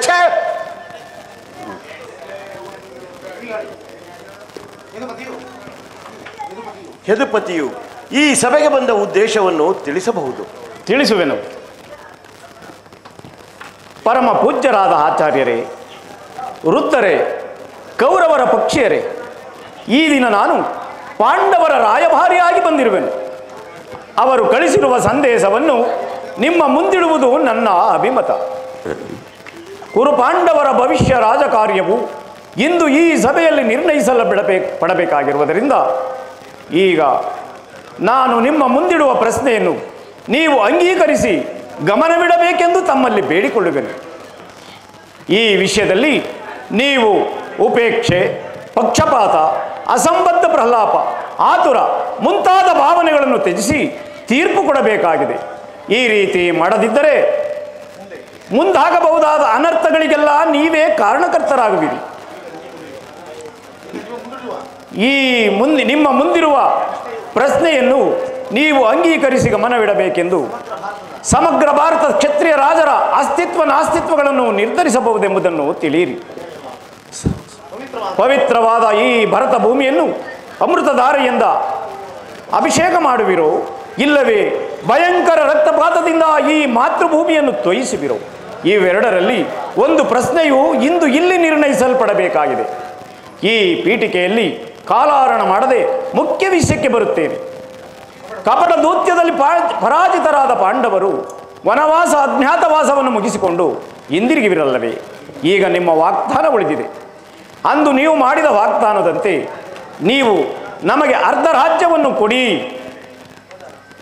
ಯದುಪತಿಯು ಈ ಸಭೆಗೆ ಬಂದ ಉದ್ದೇಶವನ್ನು ತಿಳಿಸಬಹುದು. ತಿಳಿಸುವೆನು. ಪರಮ ಪೂಜ್ಯರಾದ ಆಚಾರ್ಯರೇ, ವೃತ್ತರೇ, ಕೌರವರ ಪಕ್ಷಿಯರೇ, ಈ ದಿನ ನಾನು ಪಾಂಡವರ ರಾಯಭಾರಿಯಾಗಿ ಬಂದಿರುವೆನು. ಅವರು ಕಳಿಸಿರುವ ಸಂದೇಶವನ್ನು ನಿಮ್ಮ ಮುಂದಿಡುವುದು ನನ್ನ ಅಭಿಮತ. ಕುರುಪಾಂಡವರ ಭವಿಷ್ಯ ರಾಜಕಾರ್ಯವು ಇಂದು ಈ ಸಭೆಯಲ್ಲಿ ಪಡಬೇಕಾಗಿರುವುದರಿಂದ ಈಗ ನಾನು ನಿಮ್ಮ ಮುಂದಿಡುವ ಪ್ರಶ್ನೆಯನ್ನು ನೀವು ಅಂಗೀಕರಿಸಿ ಗಮನವಿಡಬೇಕೆಂದು ತಮ್ಮಲ್ಲಿ ಬೇಡಿಕೊಳ್ಳುವೆನು. ಈ ವಿಷಯದಲ್ಲಿ ನೀವು ಉಪೇಕ್ಷೆ, ಪಕ್ಷಪಾತ, ಅಸಂಬದ್ಧ ಪ್ರಹ್ಲಾಪ, ಆತುರ ಮುಂತಾದ ಭಾವನೆಗಳನ್ನು ತ್ಯಜಿಸಿ ತೀರ್ಪು ಕೊಡಬೇಕಾಗಿದೆ. ಈ ರೀತಿ ಮಾಡದಿದ್ದರೆ ಮುಂದಾಗಬಹುದಾದ ಅನರ್ಥಗಳಿಗೆಲ್ಲ ನೀವೇ ಕಾರಣಕರ್ತರಾಗುವಿರಿ. ಈ ನಿಮ್ಮ ಮುಂದಿರುವ ಪ್ರಶ್ನೆಯನ್ನು ನೀವು ಅಂಗೀಕರಿಸಿ ಗಮನವಿಡಬೇಕೆಂದು ಸಮಗ್ರ ಭಾರತ ಕ್ಷತ್ರಿಯ ರಾಜರ ಅಸ್ತಿತ್ವ ನಾಸ್ತಿತ್ವಗಳನ್ನು ನಿರ್ಧರಿಸಬಹುದೆಂಬುದನ್ನು ತಿಳಿಯಿರಿ. ಪವಿತ್ರವಾದ ಈ ಭರತ ಭೂಮಿಯನ್ನು ಅಮೃತಧಾರೆಯಿಂದ ಅಭಿಷೇಕ ಮಾಡುವಿರೋ, ಇಲ್ಲವೇ ಭಯಂಕರ ರಕ್ತಪಾತದಿಂದ ಈ ಮಾತೃಭೂಮಿಯನ್ನು ತೊಯಿಸುವಿರೋ, ಇವೆರಡರಲ್ಲಿ ಒಂದು ಪ್ರಶ್ನೆಯು ಇಂದು ಇಲ್ಲಿ ನಿರ್ಣಯಿಸಲ್ಪಡಬೇಕಾಗಿದೆ. ಈ ಪೀಠಿಕೆಯಲ್ಲಿ ಕಾಲಹರಣ ಮಾಡದೆ ಮುಖ್ಯ ವಿಷಯಕ್ಕೆ ಬರುತ್ತೇನೆ. ಕಪಟ ದೂತ್ಯದಲ್ಲಿ ಪರಾಜಿತರಾದ ಪಾಂಡವರು ವನವಾಸ ಅಜ್ಞಾತವಾಸವನ್ನು ಮುಗಿಸಿಕೊಂಡು ಹಿಂದಿರುಗಿವಿರಲ್ಲವೇ? ಈಗ ನಿಮ್ಮ ವಾಗ್ದಾನ ಉಳಿದಿದೆ. ಅಂದು ನೀವು ಮಾಡಿದ ವಾಗ್ದಾನದಂತೆ ನೀವು ನಮಗೆ ಅರ್ಧ ರಾಜ್ಯವನ್ನು ಕೊಡಿ.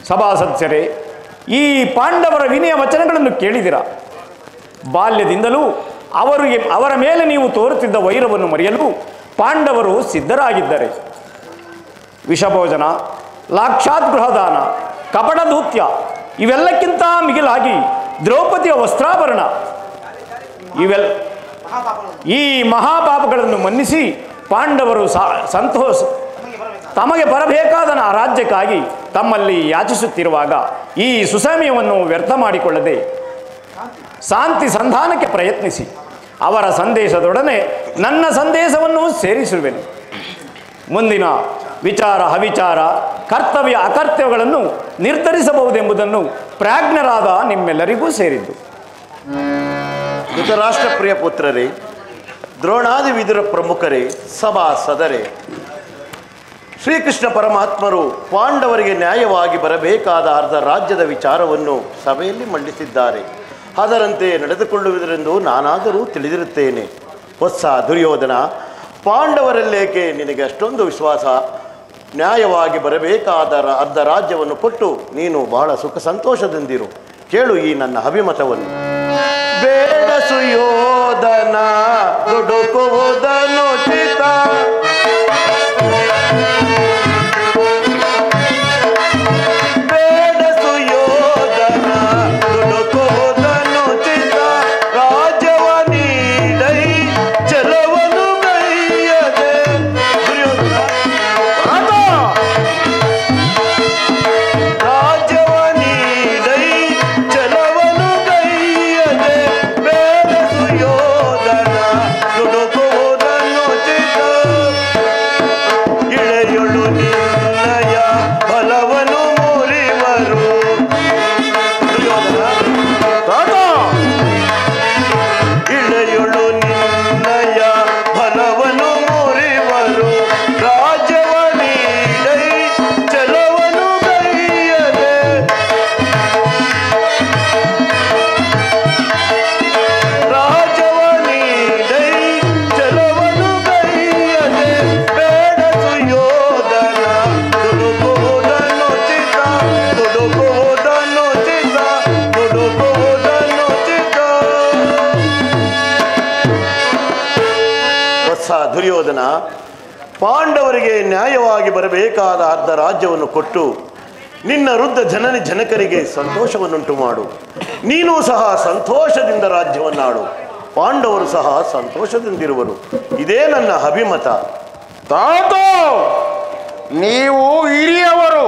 ಸಭಾಸದಸ್ಯರೇ, ಈ ಪಾಂಡವರ ವಿನಯ ವಚನಗಳನ್ನು ಕೇಳಿದಿರ. ಬಾಲ್ಯದಿಂದಲೂ ಅವರ ಮೇಲೆ ನೀವು ತೋರುತ್ತಿದ್ದ ವೈರವನ್ನು ಮರೆಯಲು ಪಾಂಡವರು ಸಿದ್ಧರಾಗಿದ್ದರೆ ವಿಷಭೋಜನ, ಲಾಕ್ಷಾತ್ ಗೃಹದಾನ, ಕಪಟ ದೂತ್ಯ ಇವೆಲ್ಲಕ್ಕಿಂತ ಮಿಗಿಲಾಗಿ ದ್ರೌಪದಿಯ ವಸ್ತ್ರಾಭರಣ ಈ ಮಹಾಪಾಪಗಳನ್ನು ಮನ್ನಿಸಿ ಪಾಂಡವರು ತಮಗೆ ಬರಬೇಕಾದ ರಾಜ್ಯಕ್ಕಾಗಿ ತಮ್ಮಲ್ಲಿ ಯಾಚಿಸುತ್ತಿರುವಾಗ ಈ ಸುಸಮಯವನ್ನು ವ್ಯರ್ಥ ಮಾಡಿಕೊಳ್ಳದೆ ಶಾಂತಿ ಸಂಧಾನಕ್ಕೆ ಪ್ರಯತ್ನಿಸಿ. ಅವರ ಸಂದೇಶದೊಡನೆ ನನ್ನ ಸಂದೇಶವನ್ನು ಸೇರಿಸುವೆನು. ಮುಂದಿನ ವಿಚಾರ ಅವಿಚಾರ, ಕರ್ತವ್ಯ ಅಕರ್ತವ್ಯಗಳನ್ನು ನಿರ್ಧರಿಸಬಹುದೆಂಬುದನ್ನು ಪ್ರಾಜ್ಞರಾದ ನಿಮ್ಮೆಲ್ಲರಿಗೂ ಸೇರಿದ್ದು. ಧೃತರಾಷ್ಟ್ರ ಪ್ರಿಯ ಪುತ್ರರೇ, ದ್ರೋಣಾದಿ ವಿದುರ ಪ್ರಮುಖರೇ, ಸಭಾಸದರೇ, ಶ್ರೀಕೃಷ್ಣ ಪರಮಾತ್ಮರು ಪಾಂಡವರಿಗೆ ನ್ಯಾಯವಾಗಿ ಬರಬೇಕಾದ ಅರ್ಧ ರಾಜ್ಯದ ವಿಚಾರವನ್ನು ಸಭೆಯಲ್ಲಿ ಮಂಡಿಸಿದ್ದಾರೆ. ಅದರಂತೆ ನಡೆದುಕೊಳ್ಳುವುದರೆಂದು ನಾನಾದರೂ ತಿಳಿದಿರುತ್ತೇನೆ. ಹೊಸ ದುರ್ಯೋಧನ, ಪಾಂಡವರಲ್ಲೇಕೆ ನಿನಗೆ ಅಷ್ಟೊಂದು ವಿಶ್ವಾಸ? ನ್ಯಾಯವಾಗಿ ಬರಬೇಕಾದ ಅರ್ಧ ರಾಜ್ಯವನ್ನು ಕೊಟ್ಟು ನೀನು ಬಹಳ ಸುಖ ಸಂತೋಷದಿಂದಿರು. ಕೇಳು ಈ ನನ್ನ ಅಭಿಮತವನ್ನು. ಬೇಡ ಸುಯೋಧನ ದುಡುಕುವುದನ್ನು ಚಿತ, ಬೇಡ ಸುಯೋಧನ ದುಡುಕುವುದನ್ನು ಚಿತ, ರಾಜ್ಯವ ನೀಡೈ ಚಲವನ್ನು ಗೈಯದೆ. ರಾಜ್ಯವ ನೀಡೈ ಚಲವನ್ನು ಗೈಯದೆ, ಬೇಡ ಸುಯೋಧನ ದುಡುಕುವುದನ್ನು ಚಿತ, ಇಳೆಯೊಳು ನಿನ್ನಯ ಬಲವನ್ನು ಮುರಿವರು. ಇಳೆಯೊಳು ನಿನ್ನಯ ಬಲವನ್ನು ಮುರಿವರು, ರಾಜ್ಯವ ನೀಡೈ ಚಲವನ್ನು ಗೈಯದೆ. ರಾಜ್ಯವ ನೀಡೈ ಚಲವನ್ನು ಗೈಯದೆ, ಬೇಡ ಸುಯೋಧನ ದುಡುಕುವುದನ್ನು ಚಿತ, ದುಡುಕುವುದನ್ನು ಚಿತ, ದುಡುಕುವುದನ್ನು ಚಿತ. ವತ್ಸ ದುರ್ಯೋಧನ, ಪಾಂಡವರಿಗೆ ನ್ಯಾಯವಾಗಿ ಬರಬೇಕಾದ ಅರ್ಧ ರಾಜ್ಯವನ್ನು ಕೊಟ್ಟು ನಿನ್ನ ವೃದ್ಧ ಜನಕರಿಗೆ ಸಂತೋಷವನ್ನುಂಟು ಮಾಡು. ನೀನು ಸಹ ಸಂತೋಷದಿಂದ ರಾಜ್ಯವನ್ನಾಡು. ಪಾಂಡವರು ಸಹ ಸಂತೋಷದಿಂದಿರುವರು. ಇದೇ ನನ್ನ ಅಭಿಮತ. ತಾತ, ನೀವು ಹಿರಿಯವರು,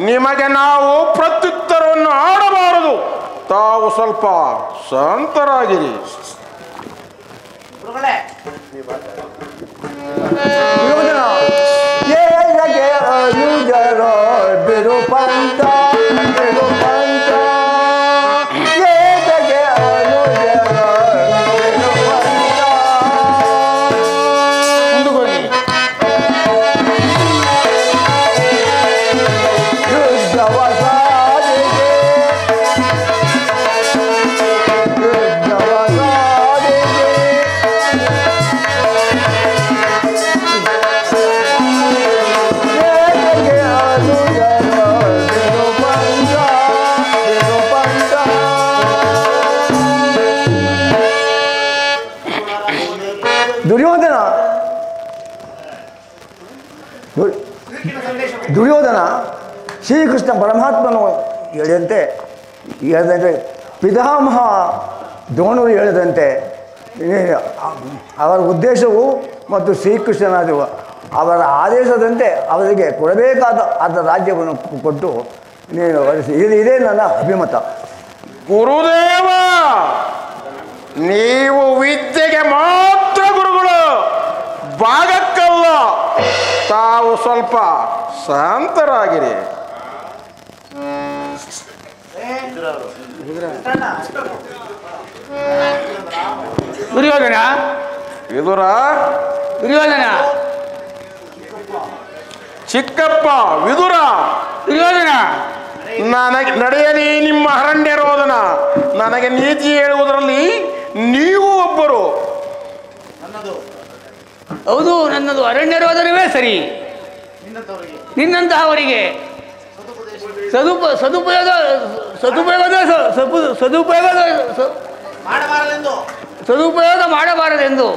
ನಿಮಗೆ ನಾವು ಪ್ರತ್ಯುತ್ತರವನ್ನು ಆಡಬಾರದು. ತಾವು ಸ್ವಲ್ಪ ಶಾಂತರಾಗಿರಿ. ಏಳಗೆ ಅನುಜರ ಬಿರುಪಂತ ಬಿರುಪಂತ, ಏಳಗೆ ಅನುಜರ ಬಿರುಪಂತ. ಯುದ್ಧವ ಸಾಧಿಗೆ ಯುದ್ಧವ ದುರ್ಯೋಧನ ಶ್ರೀಕೃಷ್ಣ ಪರಮಾತ್ಮನು ಹೇಳಿದಂತೆ ಪಿತಾಮಹ ದ್ರೋಣರು ಹೇಳಿದಂತೆ ಅವರ ಉದ್ದೇಶವು ಮತ್ತು ಶ್ರೀಕೃಷ್ಣನಾದ ಅವರ ಆದೇಶದಂತೆ ಅವರಿಗೆ ಕೊಡಬೇಕಾದ ಅರ್ಧ ರಾಜ್ಯವನ್ನು ಕೊಟ್ಟು ನೀನು ಇದೇ ನನ್ನ ಅಭಿಮತ. ಗುರುದೇವ, ನೀವು ವಿದ್ಯೆಗೆ ಮಾತ್ರ ಗುರುಗಳು, ಭಾಗಕ್ಕಲ್ಲ. ತಾವು ಸ್ವಲ್ಪ ಶಾಂತರಾಗಿರಿ. ದುರ್ಯೋಧನ ವಿದುರ, ದುರ್ಯೋಧನ ಚಿಕ್ಕಪ್ಪ, ವಿದುರ, ದುರ್ಯೋಧನ ನನಗೆ ನಡೆಯಲಿ ನಿಮ್ಮ ಅರಣ್ಯ ರೋದನ. ನನಗೆ ನೀತಿ ಹೇಳುವುದರಲ್ಲಿ ನೀವು ಒಬ್ಬರು. ಹೌದು, ನನ್ನದು ಅರಣ್ಯ ರೋದನವೇ ಸರಿ. ನಿನ್ನಂತಹವರಿಗೆ ಸದುಪಯೋಗ ಮಾಡಬಾರದೆಂದು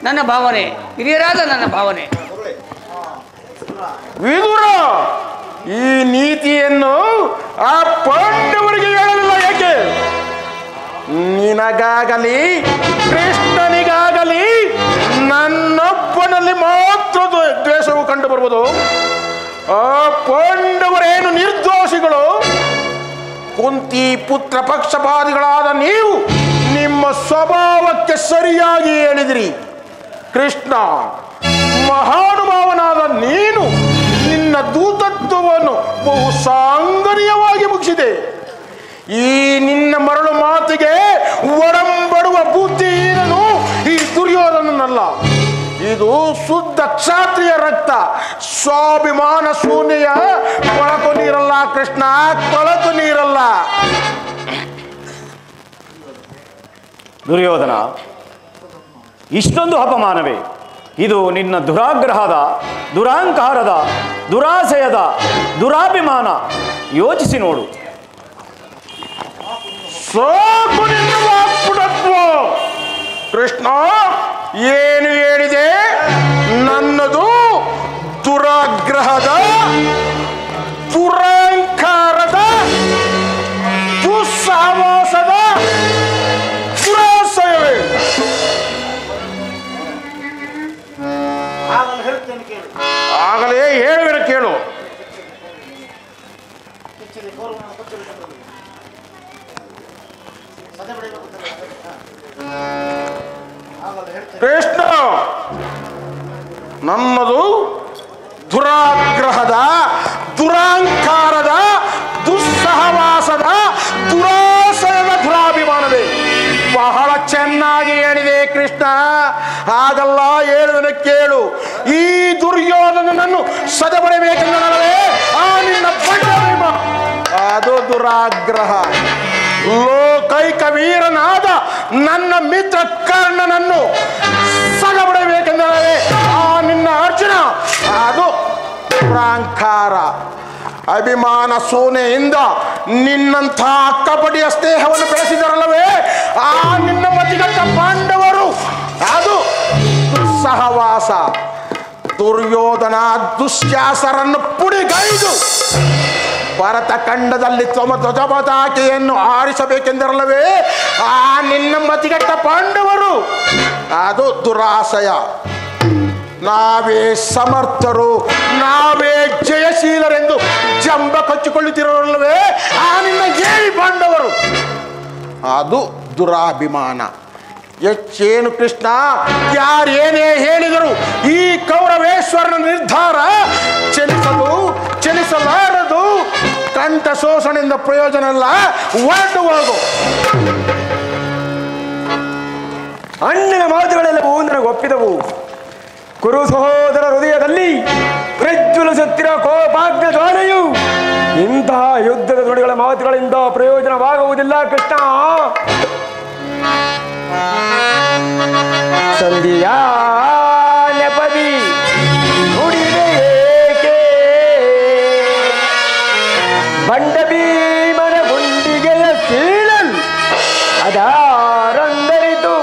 ನನ್ನ ಭಾವನೆ, ಹಿರಿಯರಾದ ನನ್ನ ಭಾವನೆ. ವಿದುರ, ಈ ನೀತಿಯನ್ನು ಆ ಪಾಂಡವರಿಗೆ ಹೇಳಲಿಲ್ಲ ಏಕೆ? ನಿನಗಾಗಲಿ ಕೃಷ್ಣನಿಗಾಗಲಿ ನನ್ನೊಬ್ಬನಲ್ಲಿ ಮಾತ್ರ ದ್ವೇಷವು ಕಂಡು ಬರುವುದು. ಆ ಪಾಂಡವರೇನು ನಿರ್ದೋಷಿಗಳು? ಕುಂತಿ ಪುತ್ರ ಪಕ್ಷಪಾತಿಗಳಾದ ನೀವು ನಿಮ್ಮ ಸ್ವಭಾವಕ್ಕೆ ಸರಿಯಾಗಿ ಹೇಳಿದಿರಿ. ಕೃಷ್ಣ ಮಹಾನುಭಾವನಾದ ನೀನು ನಿನ್ನ ದೂತತ್ವವನ್ನು ಬಹು ಸಾಂಗರ್ಯವಾಗಿ ಮುಗಿಸಿದೆ. ಈ ನಿನ್ನ ಮರಳು ಮಾತಿಗೆ ಒಡಂಬಡುವ ಬುದ್ಧಿಹೀನನು ಈ ದುರ್ಯೋಧನನಲ್ಲ. ಇದು ಶುದ್ಧ ಕ್ಷಾತ್ರಿಯ ರಕ್ತ. ಸ್ವಾಭಿಮಾನ ಶೂನ್ಯ. ಕೊಳಕು ನೀರಲ್ಲ ಕೃಷ್ಣ, ಕೊಳಕು ನೀರಲ್ಲ. ದುರ್ಯೋಧನ, ಇಷ್ಟೊಂದು ಅಪಮಾನವೇ? ಇದು ನಿನ್ನ ದುರಾಗ್ರಹದ, ದುರಾಂಕಾರದ, ದುರಾಸೆಯದ, ದುರಾಭಿಮಾನ. ಯೋಚಿಸಿ ನೋಡು. ಸಾಕು ನಿನ್ನ ವಾಕ್ಪಟುತ್ವ. ಕೃಷ್ಣ ಏನು ಹೇಳಿದೆ? ನನ್ನದು ದುರಾಗ್ರಹದ, ದುರಾಂಕಾರದ, ದುಸ್ಸಾವಾಸದ ದುರಾಸಯವೇ. ಆಗಲೇ ಹೇಳುವಿರ ಕೇಳು. ಕೃಷ್ಣ, ನಮ್ಮದು ದುರಾಗ್ರಹದ, ದುರಾಂಕಾರದ, ದುಸ್ಸಹವಾಸದ, ದುರಾಸಯದ ದುರಾಭಿಮಾನವೇ. ಬಹಳ ಚೆನ್ನಾಗಿ ಹೇಳಿದೆ ಕೃಷ್ಣ. ಹಾಗಲ್ಲ, ಹೇಳುವುದನ್ನು ಕೇಳು. ಈ ದುರ್ಯೋಧನನನ್ನು ಸದೆಬಡಬೇಕೆಂದನಲ್ಲವೇ ಆ ನಿನ್ನ ಬಂಡಾಭಿಮ, ಅದು ದುರಾಗ್ರಹ. ಲೋಕೈಕ ವೀರನಾದ ನನ್ನ ಮಿತ್ರ ಕರ್ಣನನ್ನು ಸದೆಬಡಬೇಕೆಂದನಲ್ಲವೇ ಆ ನಿನ್ನ ಅರ್ಜುನ, ಅದು ದುರಾಂಕಾರ. ಅಭಿಮಾನ ಸೋನೆಯಿಂದ ನಿನ್ನಂಥ ಕಪಟಿಯ ಸ್ನೇಹವನ್ನು ಬೆಳೆಸಿದರಲ್ಲವೇ ಆ ನಿನ್ನ ಮತಿಗಟ್ಟ ಪಾಂಡವರು, ಅದು ದುಸ್ಸಹವಾಸ. ದುರ್ಯೋಧನ ದುಶ್ಯಾಸರನ್ನು ಪುಡಿಗೈದು ಭರತ ಖಂಡದಲ್ಲಿ ಧ್ವಜಪತಾಕೆಯನ್ನು ಆರಿಸಬೇಕೆಂದರಲ್ಲವೇ ಆ ನಿನ್ನ ಮತಿಗಟ್ಟ ಪಾಂಡವರು, ಅದು ದುರಾಸಯ. ನಾವೇ ಸಮರ್ಥರು, ನಾವೇ ಜಯಶೀಲರೆಂದು ಜಂಬ ಕಚ್ಚಿಕೊಳ್ಳುತ್ತಿರೋರಲ್ಲವೇ ಆ ನಿನ್ನ ಏಳಿ ಪಾಂಡವರು, ಅದು ದುರಾಭಿಮಾನ. ಹೆಚ್ಚೇನು ಕೃಷ್ಣ, ಯಾರೇನೇ ಹೇಳಿದರು ಈ ಕೌರವೇಶ್ವರನ ನಿರ್ಧಾರ ಚಲಿಸಲಾರದು. ಕಂಠ ಶೋಷಣೆಯಿಂದ ಪ್ರಯೋಜನ ಇಲ್ಲ, ಹೊರಟು ಹೋಗು. ಅಣ್ಣನ ಮಾತುಗಳೆಲ್ಲವೂ ನನಗೆ ಒಪ್ಪಿದವು. ಕುರು ಸಹೋದರ ಹೃದಯದಲ್ಲಿ ಪ್ರಜ್ವಲಿಸುತ್ತಿರುವ ಕೋಪಾಗ್ನ ಜ್ವಾಲೆಯು ಇಂತಹ ಯುದ್ಧದ ನುಡಿಗಳ ಮಾತುಗಳಿಂದ ಪ್ರಯೋಜನವಾಗುವುದಿಲ್ಲ ಕೃಷ್ಣ. ಸಂಧಿಯ ನೆಪದಿ ನುಡಿದೆ ಏಕೆ? ಬಂಡ ಭೀಮನ ಗುಂಡಿಗೆಯ ಸೀಳಲ್ ಅದಾರಂದರಿತು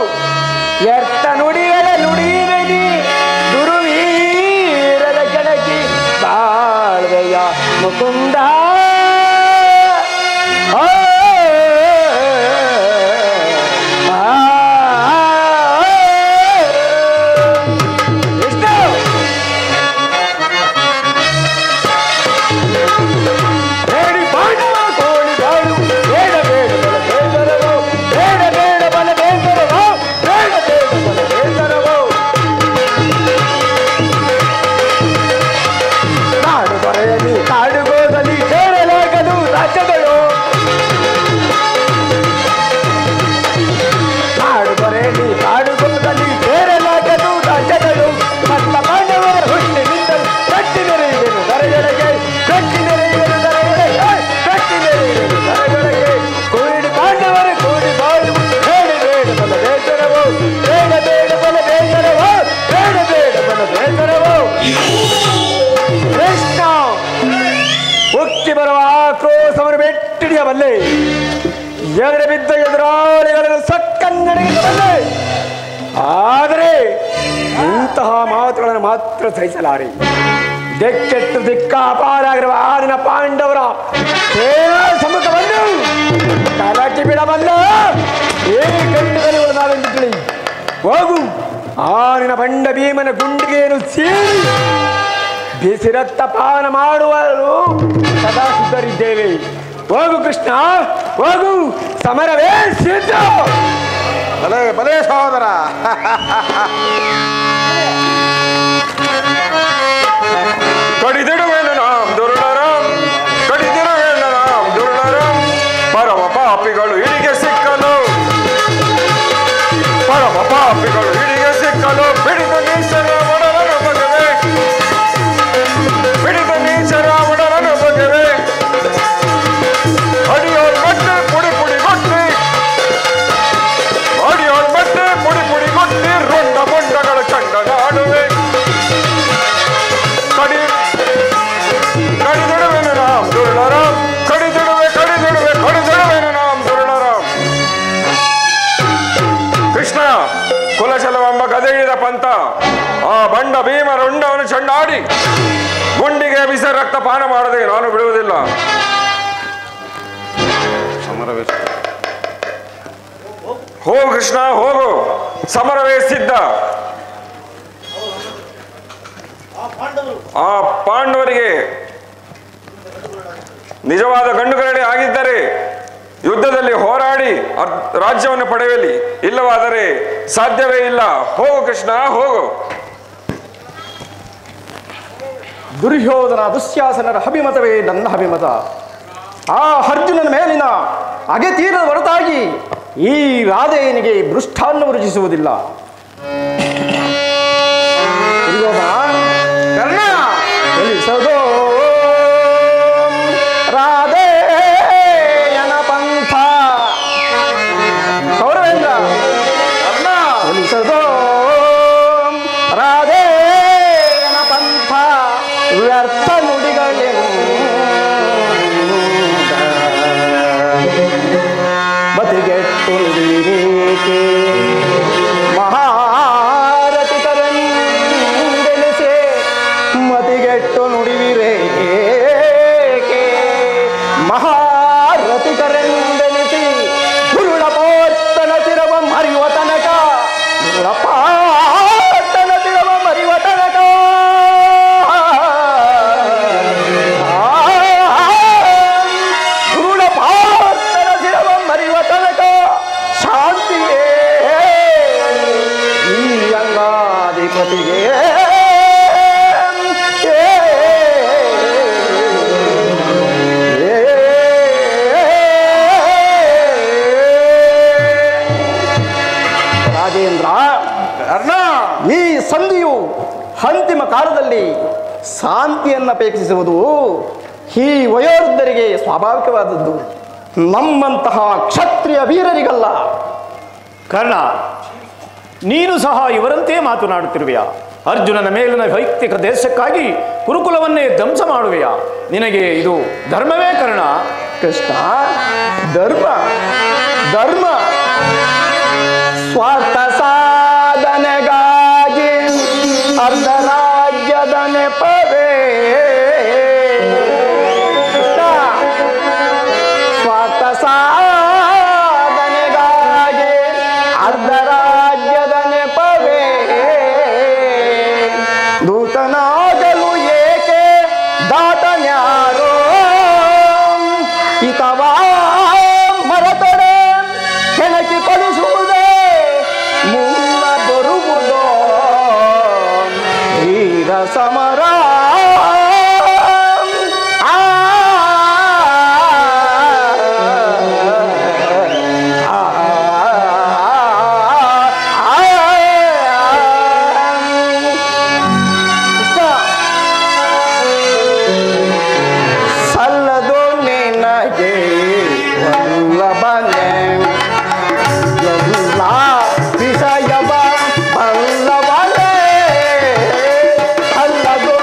ವ್ಯರ್ಥ ನುಡಿಗಳ ನುಡಿದನಿ ದುರ್ವೀರದ ಕೆಣ ಆದರೆ ಇಂತಹ ಮಾತುಗಳನ್ನು ಮಾತ್ರ ಸಹಿಸಲಾರೆ. ದಿಕ್ಕೆಟ್ಟು ದಿಕ್ಕಾಪಾರಾಗಿರುವ ಆದಿನ ಪಾಂಡವರ ಸೇನಾ ಸಮ್ಮುಖವನ್ನು ಕಲಕಿ ಬಿಡಬಲ್ಲ ಈ ಕಣ್ಣುಗಳು ನಾವೆಂದು ತಿಳಿ. ಹೋಗು, ಆನಿನ ಬಂಡ ಭೀಮನ ಗುಂಡಿಗೆಯನ್ನು ಸೇರಿ ಬಿಸಿ ರಕ್ತ ಪಾನ ಮಾಡುವಳು ಸದಾ ಸಿದ್ಧರಿದ್ದೇವೆ. ಹೋಗು ಕೃಷ್ಣ, ಹೋಗು, ಸಮರವೇ ಸಿದ್ಧ. ಬಲೆ ಬಲೆ ಸಹೋದರ. ಕಡಿದಿಡುವೆನು ನಾಂ ದುರುಳರಂ, ಕಡಿದಿರುವೆನು ನಾಂ ದುರುಳರಂ. ಪರಮ ಪಾಪಿಗಳು ಹಿಡಿಗೆ ಸಿಕ್ಕಲು, ಪರಮ ಪಾಪಿಗಳು ಹಿಡಿಗೆ ಸಿಕ್ಕಲು ಬಿಡಿದ ನೀಚರ ಒಡಲನು ಬಗೆವೆ, ಬಿಡಿದ ನೀಚರ ಒಡಲನು ಬಗೆವೆ. ಅಡಿಯೋಳ್ ಬಟ್ಟೆ ಪುಡಿ ಪುಡಿ ಕೊಟ್ಟಿ, ಅಡಿಯೋಳ್ ಬಟ್ಟೆ ಪುಡಿ ಪುಡಿ ಕೊಟ್ಟಿ ರೊಂಡ ಮೊಂಡಗಳ ಚಂಡನಾಡುವೆ. ಕಡಿದಿಡುವೆನು ನಾಂ ದುರುಳರಂ, ಕಡಿದಿಡುವೆ ಕಡಿದಿಡುವೆ ಕಡಿದಿಡುವೆನು ನಾಂ ದುರುಳರಂ. ಕೃಷ್ಣ ಕುಲಶಲವೆಂಬ ಗದೆ ಹಿಡಿದ ಪಂಥ ಆ ಬಂಡ ಭೀಮ ರುಂಡವನ್ನು ಚಂಡಾಡಿ ಗುಂಡಿಗೆ ಬಿಸಿ ರಕ್ತ ಪಾನ ಮಾಡದೆ ನಾನು ಬಿಡುವುದಿಲ್ಲ. ಹೋಗು ಕೃಷ್ಣ, ಹೋಗು, ಸಮರವೇ ಸಿದ್ಧ. ಆ ಪಾಂಡವರಿಗೆ ನಿಜವಾದ ಗಂಡುಗರಡಿ ಆಗಿದ್ದರೆ ಯುದ್ಧದಲ್ಲಿ ಹೋರಾಡಿ ರಾಜ್ಯವನ್ನು ಪಡೆಯಲಿ, ಇಲ್ಲವಾದರೆ ಸಾಧ್ಯವೇ ಇಲ್ಲ. ಹೋಗು ಕೃಷ್ಣ, ಹೋಗು. ದುರ್ಯೋಧನ ದುಶ್ಯಾಸನರ ಅಭಿಮತವೇ ನನ್ನ ಅಭಿಮತ. ಆ ಅರ್ಜುನನ ಮೇಲಿನ ಅಗೆತೀರದ ಹೊರತಾಗಿ ಈ ರಾಧೆಯನಿಗೆ ಮೃಷ್ಟಾನ್ನ ರುಚಿಸುವುದಿಲ್ಲ. ಕರ್ಣ ಎಲಿಸದೋ ರಾಧೇಯನ ಪಂಥ. ಸೌರವೇಂದ್ರ ಕರ್ಣ ಎಲಿಸದೋ ರಾಧೇಯನ ಪಂಥ. ವ್ಯರ್ಥ ನುಡಿಗಳೆನು ಮತಿಗೆಟ್ಟು ನುಡಿರೇಕೆ ಮಹಾರಥಿ ಕರೆಂದೆನಿಸೆ. ಮತಿಗೆಟ್ಟು ನುಡಿವಿರೇಕೆ ಮಹಾರಥಿ ಕರೆಂದೆನಿಸಿ. ಗುರುಳ ಪೋರ್ತನ ತಿರವ ಮರಿಯುವ ತನಕ, ಗುರುಳ ಪಾರ್ತನ ತಿರವ ಮರಿಯುವ ತನಕ. ಗುರುಳ ಪಾರ್ತನ ತಿರವ ಮರಿಯುವ ತನಕ ಶಾಂತಿಯೇ ಈ ಅಂಗಾಧಿಪತಿಗೆ. ರಾಜೇಂದ್ರ, ಈ ಸಂಧಿಯು ಅಂತಿಮ ಕಾಲದಲ್ಲಿ ಶಾಂತಿಯನ್ನು ಅಪೇಕ್ಷಿಸುವುದು ಈ ವಯೋವೃದ್ಧರಿಗೆ ಸ್ವಾಭಾವಿಕವಾದದ್ದು, ನಮ್ಮಂತಹ ಕ್ಷತ್ರಿಯ ವೀರರಿಗಲ್ಲ. ಕರ್ಣ, ನೀನು ಸಹ ಇವರಂತೆ ಮಾತನಾಡುತ್ತಿರುವೆಯಾ? ಅರ್ಜುನನ ಮೇಲಿನ ವೈಯಕ್ತಿಕ ದೇಶಕ್ಕಾಗಿ ಕುರುಕುಲವನ್ನೇ ಧ್ವಂಸ ಮಾಡುವೆಯಾ? ನಿನಗೆ ಇದು ಧರ್ಮವೇ ಕರ್ಣ? ಕೃಷ್ಣ, ಧರ್ಮ ಧರ್ಮ ಸ್ವಾರ್ಥ ಸಾಧನೆಗಾಗಿ ಅರ್ಧ ರಾಜ್ಯದ ನೆಪವೇ. ಸ್ವಾರ್ಥ ಸಾಧನೆಗಾಗಿ ಅರ್ಧ ರಾಜ್ಯದ ನೆಪವೇ. ದೂತನಾಗಲು ಏಕೆ ದಾಟನ್ಯಾರೋ ಹಿತವಾ ಮರತೊಡೆ ಕೆಣಕಿ ಕೊಡಿಸುವುದೇ ಮುನ್ನ ಬರುವುದೋ ವೀರ ಸಮರ. ಸಲ್ಲದು ನಿನಗೆ ವಲ್ಲಭನೆ ಎಲ್ಲ ವಿಷಯವ ಬಲ್ಲವನೇ. ಅಲ್ಲದು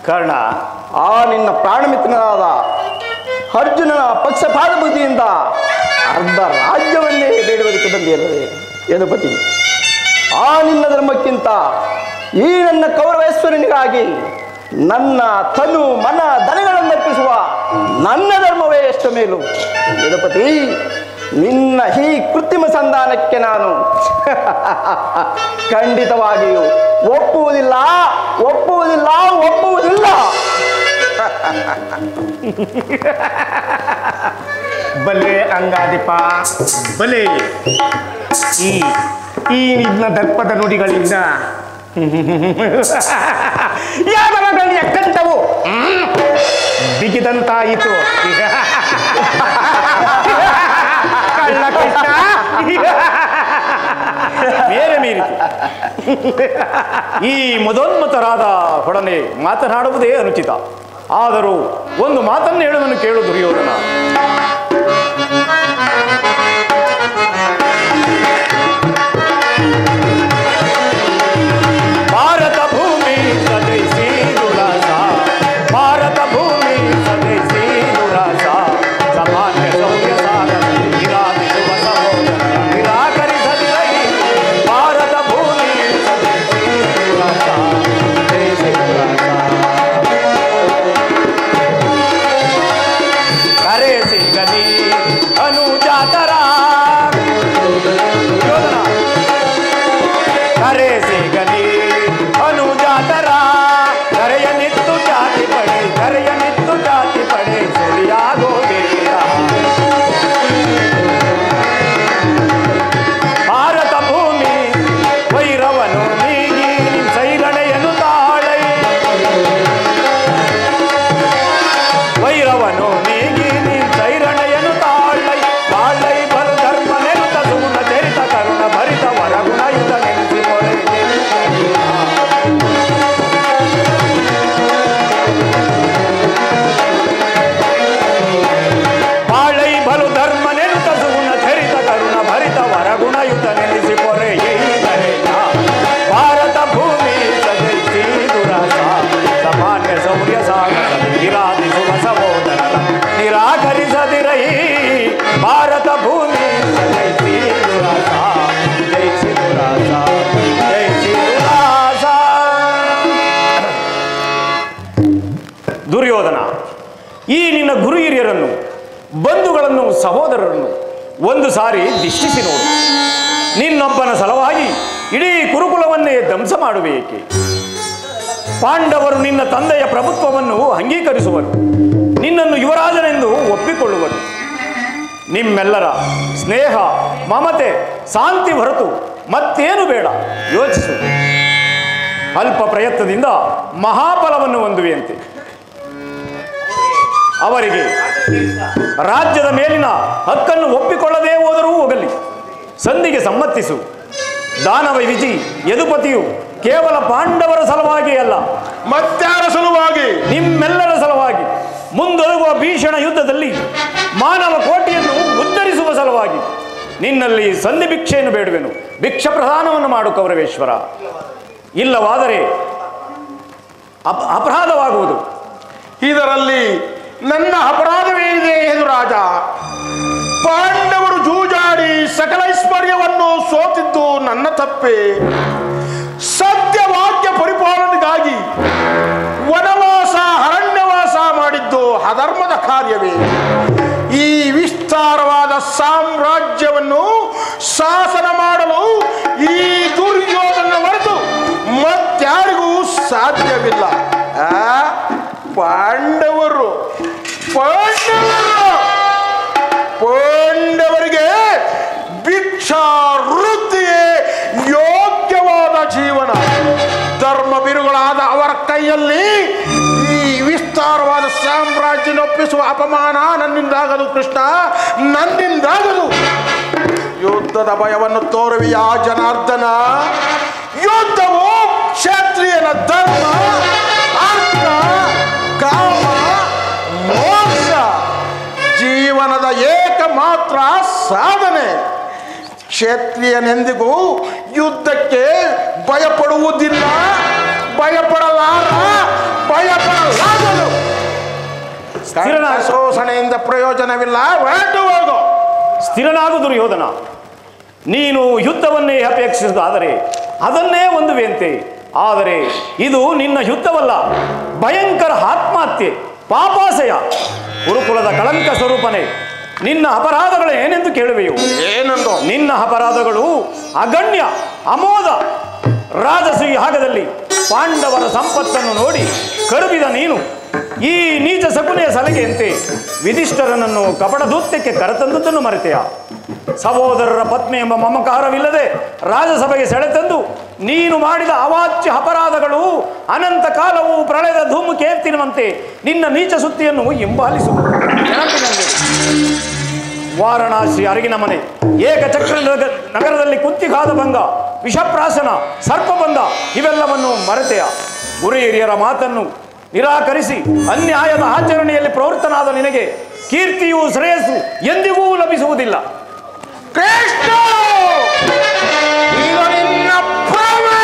ಕರ್ಣ, ಆ ನಿನ್ನ ಪ್ರಾಣಮಿತ್ರನಾದ ಅರ್ಜುನನ ಪಕ್ಷಪಾತ ಬುದ್ಧಿಯಿಂದ ಅರ್ಧ ರಾಜ್ಯವನ್ನೇ ಬೇಡುವುದಕ್ಕೆ ಬಂದಿರುತ್ತದೆ ಯದುಪತಿ. ಆ ನಿನ್ನ ಧರ್ಮಕ್ಕಿಂತ ಈ ನನ್ನ ಕೌರವೇಶ್ವರನಿಗಾಗಿ ನನ್ನ ತನು ಮನ ಧನಗಳನ್ನು ಅರ್ಪಿಸುವ ನನ್ನ ಧರ್ಮವೇ ಎಷ್ಟು ಮೇಲು ಯದುಪತಿ. ನಿನ್ನ ಈ ಕೃತ್ರಿಮ ಸಂಧಾನಕ್ಕೆ ನಾನು ಖಂಡಿತವಾಗಿಯೂ ಒಪ್ಪುವುದಿಲ್ಲ ಒಪ್ಪುವುದಿಲ್ಲ ಒಪ್ಪುವುದಿಲ್ಲ. ಬಲೆ ಅಂಗಾದಿಪ ಬಲೆ. ಈ ನಿನ್ನ ದರ್ಪದ ನುಡಿಗಳಿಂದ ಯಾದವಗಳಿಗೆ ಕಂಠವು ಬಿಗಿದಂತಾಯಿತು. ಕಳ್ಳ ಕೃಷ್ಣ ಬೇರೆ ಮೀರಿತು. ಈ ಮದೋನ್ಮತರಾದ ಒಡನೆ ಮಾತನಾಡುವುದೇ ಅನುಚಿತ. ಆದರೂ ಒಂದು ಮಾತನ್ನು ಹೇಳುವುದನ್ನು ಕೇಳು ದುರ್ಯೋಧನ. ಭಾರತ ಭೂಮಿ ಸದೈಸಿ ದುರಾಸ, ಭಾರತ ಭೂಮಿ ಸದೈಸಿ ದುರಾಸ, ಸಾಮಾನ್ಯ ಶೌರ್ಯ ಸಾಧನ ನಿರಾಕರಿಸುವ ಸಹೋದರ ನಿರಾಕರಿಸದಿರೈ. ಭಾರತ ಭೂಮಿ ಸದೈಸಿ ದುರಾಸ, ಸದೈಸಿ ದುರಾಸ. ಕರೆ ಸಿಗಲಿ ಅನುಜಾತರ ಯೋಧನ, ಕರೆ ಸಿಗಲಿ ಅನುಜಾತರ, ಕರೆಯ ನಿತ್ತು ಜಾತಿ ಪಡೆ, ಕರೆಯ ನಿತ್ತು ಜಾತಿ ಪಡೆ ಸುಳಿಯಾಗೋಬೇಡ. ಭಾರತ ಭೂಮಿ ವೈರವನು ನೀಗಿ ಸೈರಣೆಯನ್ನು ತಾಳೈ, ವೈರವನು ನೀಗಿ ಸೈರಣೆಯನ್ನು ತಾಳೈ. ಬಾಳೈ ಬಲು ಧರ್ಮ ನೆರುತ ಸುಗುಣ ಚರಿತ ಕರುಣ ಭರಿತ ವರಗುಣ ಯುತ ನೆನೆಸಿ ಮೊರೆ. ಬಾಳೈ ಬಲು ಧರ್ಮ ನೆರುತ ಸುಗುಣ ಚರಿತ ಕರುಣ ಭರಿತ ವರಗುಣ ಯುತ ನೆನೆಸಿ ಪೊರೆ. ಭಾರತ ಭೂಮಿ ಸದೈಸಿ ದುರಾಸ, ಸಾಮಾನ್ಯ ಶೌರ್ಯ ಸಾಗರ ನಿರಾಧಿಸುವ ಸಹೋದರರ ನಿರಾಕರಿಸದಿರೈ. ಭಾರತ ಭೂಮಿ ಸದೈಸಿ ದುರಾಸ, ಜೈಸಿ ದುರಾಸ, ಜೈಸಿ ದುರಾಸ. ದುರ್ಯೋಧನ, ಈ ನಿನ್ನ ಗುರು ಹಿರಿಯರನ್ನು, ಬಂಧುಗಳನ್ನು, ಸಹೋದರರನ್ನು ಒಂದು ಸಾರಿ ದಿಷ್ಟಿಸಿ ನೋಡು. ನಿನ್ನೊಬ್ಬನ ಸಲುವಾಗಿ ಇಡೀ ಕುರುಕುಲವನ್ನೇ ಧ್ವಂಸ ಮಾಡುವೇಕೆ? ಪಾಂಡವರು ನಿನ್ನ ತಂದೆಯ ಪ್ರಭುತ್ವವನ್ನು ಅಂಗೀಕರಿಸುವರು, ನಿನ್ನನ್ನು ಯುವರಾಜನೆಂದು ಒಪ್ಪಿಕೊಳ್ಳುವರು. ನಿಮ್ಮೆಲ್ಲರ ಸ್ನೇಹ, ಮಮತೆ, ಶಾಂತಿ ಹೊರತು ಮತ್ತೇನು ಬೇಡ. ಯೋಚಿಸು. ಅಲ್ಪ ಪ್ರಯತ್ನದಿಂದ ಮಹಾಫಲವನ್ನು ಹೊಂದುವೆಯಂತೆ. ಅವರಿಗೆ ರಾಜ್ಯದ ಮೇಲಿನ ಹಕ್ಕನ್ನು ಒಪ್ಪಿಕೊಳ್ಳದೇ ಹೋದರೂ ಹೋಗಲಿ, ಸಂಧಿಗೆ ಸಮ್ಮತಿಸು. ದಾನವ ವಿಜಿ ಯದುಪತಿಯು ಕೇವಲ ಪಾಂಡವರ ಸಲುವಾಗಿ ಅಲ್ಲ, ಮತ್ತಾರ ಸಲುವಾಗಿ, ನಿಮ್ಮೆಲ್ಲರ ಸಲುವಾಗಿ ಮುಂದೊದಗುವ ಭೀಷಣ ಯುದ್ಧದಲ್ಲಿ ಮಾನವ ಕೋಟಿಯನ್ನು ಉದ್ಧರಿಸುವ ಸಲುವಾಗಿ ನಿನ್ನಲ್ಲಿ ಸಂಧಿ ಭಿಕ್ಷೆಯನ್ನು ಬೇಡುವೆನು. ಭಿಕ್ಷ ಪ್ರದಾನವನ್ನು ಮಾಡು ಕೌರವೇಶ್ವರ. ಇಲ್ಲವಾದರೆ ಅಪರಾಧವಾಗುವುದು. ಇದರಲ್ಲಿ ನನ್ನ ಅಪರಾಧವೇನಿದೆ ಯದುರಾಜ? ಪಾಂಡವರು ಜೂಜಾಡಿ ಸಕಲ ಐಶ್ವರ್ಯವನ್ನು ಸೋತಿದ್ದು ನನ್ನ ತಪ್ಪೇ. ಸತ್ಯವಾಕ್ಯ ಪರಿಪಾಲನೆಗಾಗಿ ವನವಾಸ ಅರಣ್ಯವಾಸ ಮಾಡಿದ್ದು ಅಧರ್ಮದ ಕಾರ್ಯವೇ. ಈ ವಿಸ್ತಾರವಾದ ಸಾಮ್ರಾಜ್ಯವನ್ನು ಶಾಸನ ಮಾಡಲು ಈ ದುರ್ಯೋಧನ ಹೊರತು ಮತ್ಯಾರಿಗೂ ಸಾಧ್ಯವಿಲ್ಲ. ಪಾಂಡವರು ಪಾಂಡವರಿಗೆ ಭಿಕ್ಷಾ ವೃತ್ತಿಯೇ ಯೋಗ್ಯವಾದ ಜೀವನ. ಧರ್ಮ ಬಿರುಗಳಾದ ಅವರ ಕೈಯಲ್ಲಿ ಈ ವಿಸ್ತಾರವಾದ ಸಾಮ್ರಾಜ್ಯ ಒಪ್ಪಿಸುವ ಅಪಮಾನ ನನ್ನಿಂದಾಗದು ಕೃಷ್ಣ, ನನ್ನಿಂದಾಗದು. ಯುದ್ಧದ ಭಯವನ್ನು ತೋರುವಿಯಾ ಜನಾರ್ದನ? ಯುದ್ಧವು ಕ್ಷತ್ರಿಯನ ಧರ್ಮ, ಅರ್ಥ, ಕಾಮ, ಮೋಕ್ಷ, ಜೀವನದ ಏಕಮಾತ್ರ ಸಾಧನೆ. ಕ್ಷತ್ರಿಯನೆಂದಿಗೂ ಯುದ್ಧಕ್ಕೆ ಭಯಪಡುವುದಿಲ್ಲ, ಭಯಪಡಲಾರ, ಭಯಪಡ ಶೋಷಣೆಯಿಂದ ಪ್ರಯೋಜನವಿಲ್ಲ, ಹೊರಟು ಹೋಗು. ಸ್ಥಿರನಾಗು ದುರ್ಯೋಧನ. ನೀನು ಯುದ್ಧವನ್ನೇ ಅಪೇಕ್ಷಿಸುವುದಾದರೆ ಅದನ್ನೇ ಹೊಂದುವೆಯಂತೆ. ಆದರೆ ಇದು ನಿನ್ನ ಯುದ್ಧವಲ್ಲ, ಭಯಂಕರ ಆತ್ಮಹತ್ಯೆ, ಪಾಪಾಶಯ. ಗುರುಕುಲದ ಕಳಂಕ ಸ್ವರೂಪನೇ, ನಿನ್ನ ಅಪರಾಧಗಳು ಏನೆಂದು ಕೇಳುವೆಯೋ? ಏನಂದು? ನಿನ್ನ ಅಪರಾಧಗಳು ಅಗಣ್ಯ, ಅಮೋಘ. ರಾಜಸೂಯ ಯಾಗದಲ್ಲಿ ಪಾಂಡವರ ಸಂಪತ್ತನ್ನು ನೋಡಿ ಕರುಬಿದ ನೀನು ಈ ನೀಚ ಶಕುನಿಯ ಸಲಹೆಯಂತೆ ವಿಧಿಷ್ಠರನನ್ನು ಕಪಟದೂತ್ಯಕ್ಕೆ ಕರೆತಂದದ್ದನ್ನು ಮರೆತೆಯ? ಸಹೋದರರ ಪತ್ನಿ ಎಂಬ ಮಮಕಾರವಿಲ್ಲದೆ ರಾಜಸಭೆಗೆ ಸೆಳೆತಂದು ನೀನು ಮಾಡಿದ ಅವಾಚ್ಯ ಅಪರಾಧಗಳು ಅನಂತ ಕಾಲವು ಪ್ರಳಯದ ಧೂಮುಕೇತ್ತಿರುವಂತೆ ನಿನ್ನ ನೀಚ ಸುದ್ದಿಯನ್ನು ಹಿಂಬಾಲಿಸು. ವಾರಣಾಸಿ ಅರಗಿನ ಮನೆ, ಏಕಚಕ್ರ ನಗರದಲ್ಲಿ ಕುತ್ತಿಗಾದ ಭಂಗ, ವಿಷಪ್ರಾಶನ, ಸರ್ಪಬಂಧ ಇವೆಲ್ಲವನ್ನು ಮರೆತೆಯ? ಗುರು ಹಿರಿಯರ ಮಾತನ್ನು ನಿರಾಕರಿಸಿ ಅನ್ಯಾಯದ ಆಚರಣೆಯಲ್ಲಿ ಪ್ರವೃತ್ತನಾದ ನಿನಗೆ ಕೀರ್ತಿಯೂ ಶ್ರೇಯಸ್ಸು ಎಂದಿಗೂ ಲಭಿಸುವುದಿಲ್ಲ. ಕೃಷ್ಣ, ಇದು ನಿನ್ನ ಭ್ರಮೆ.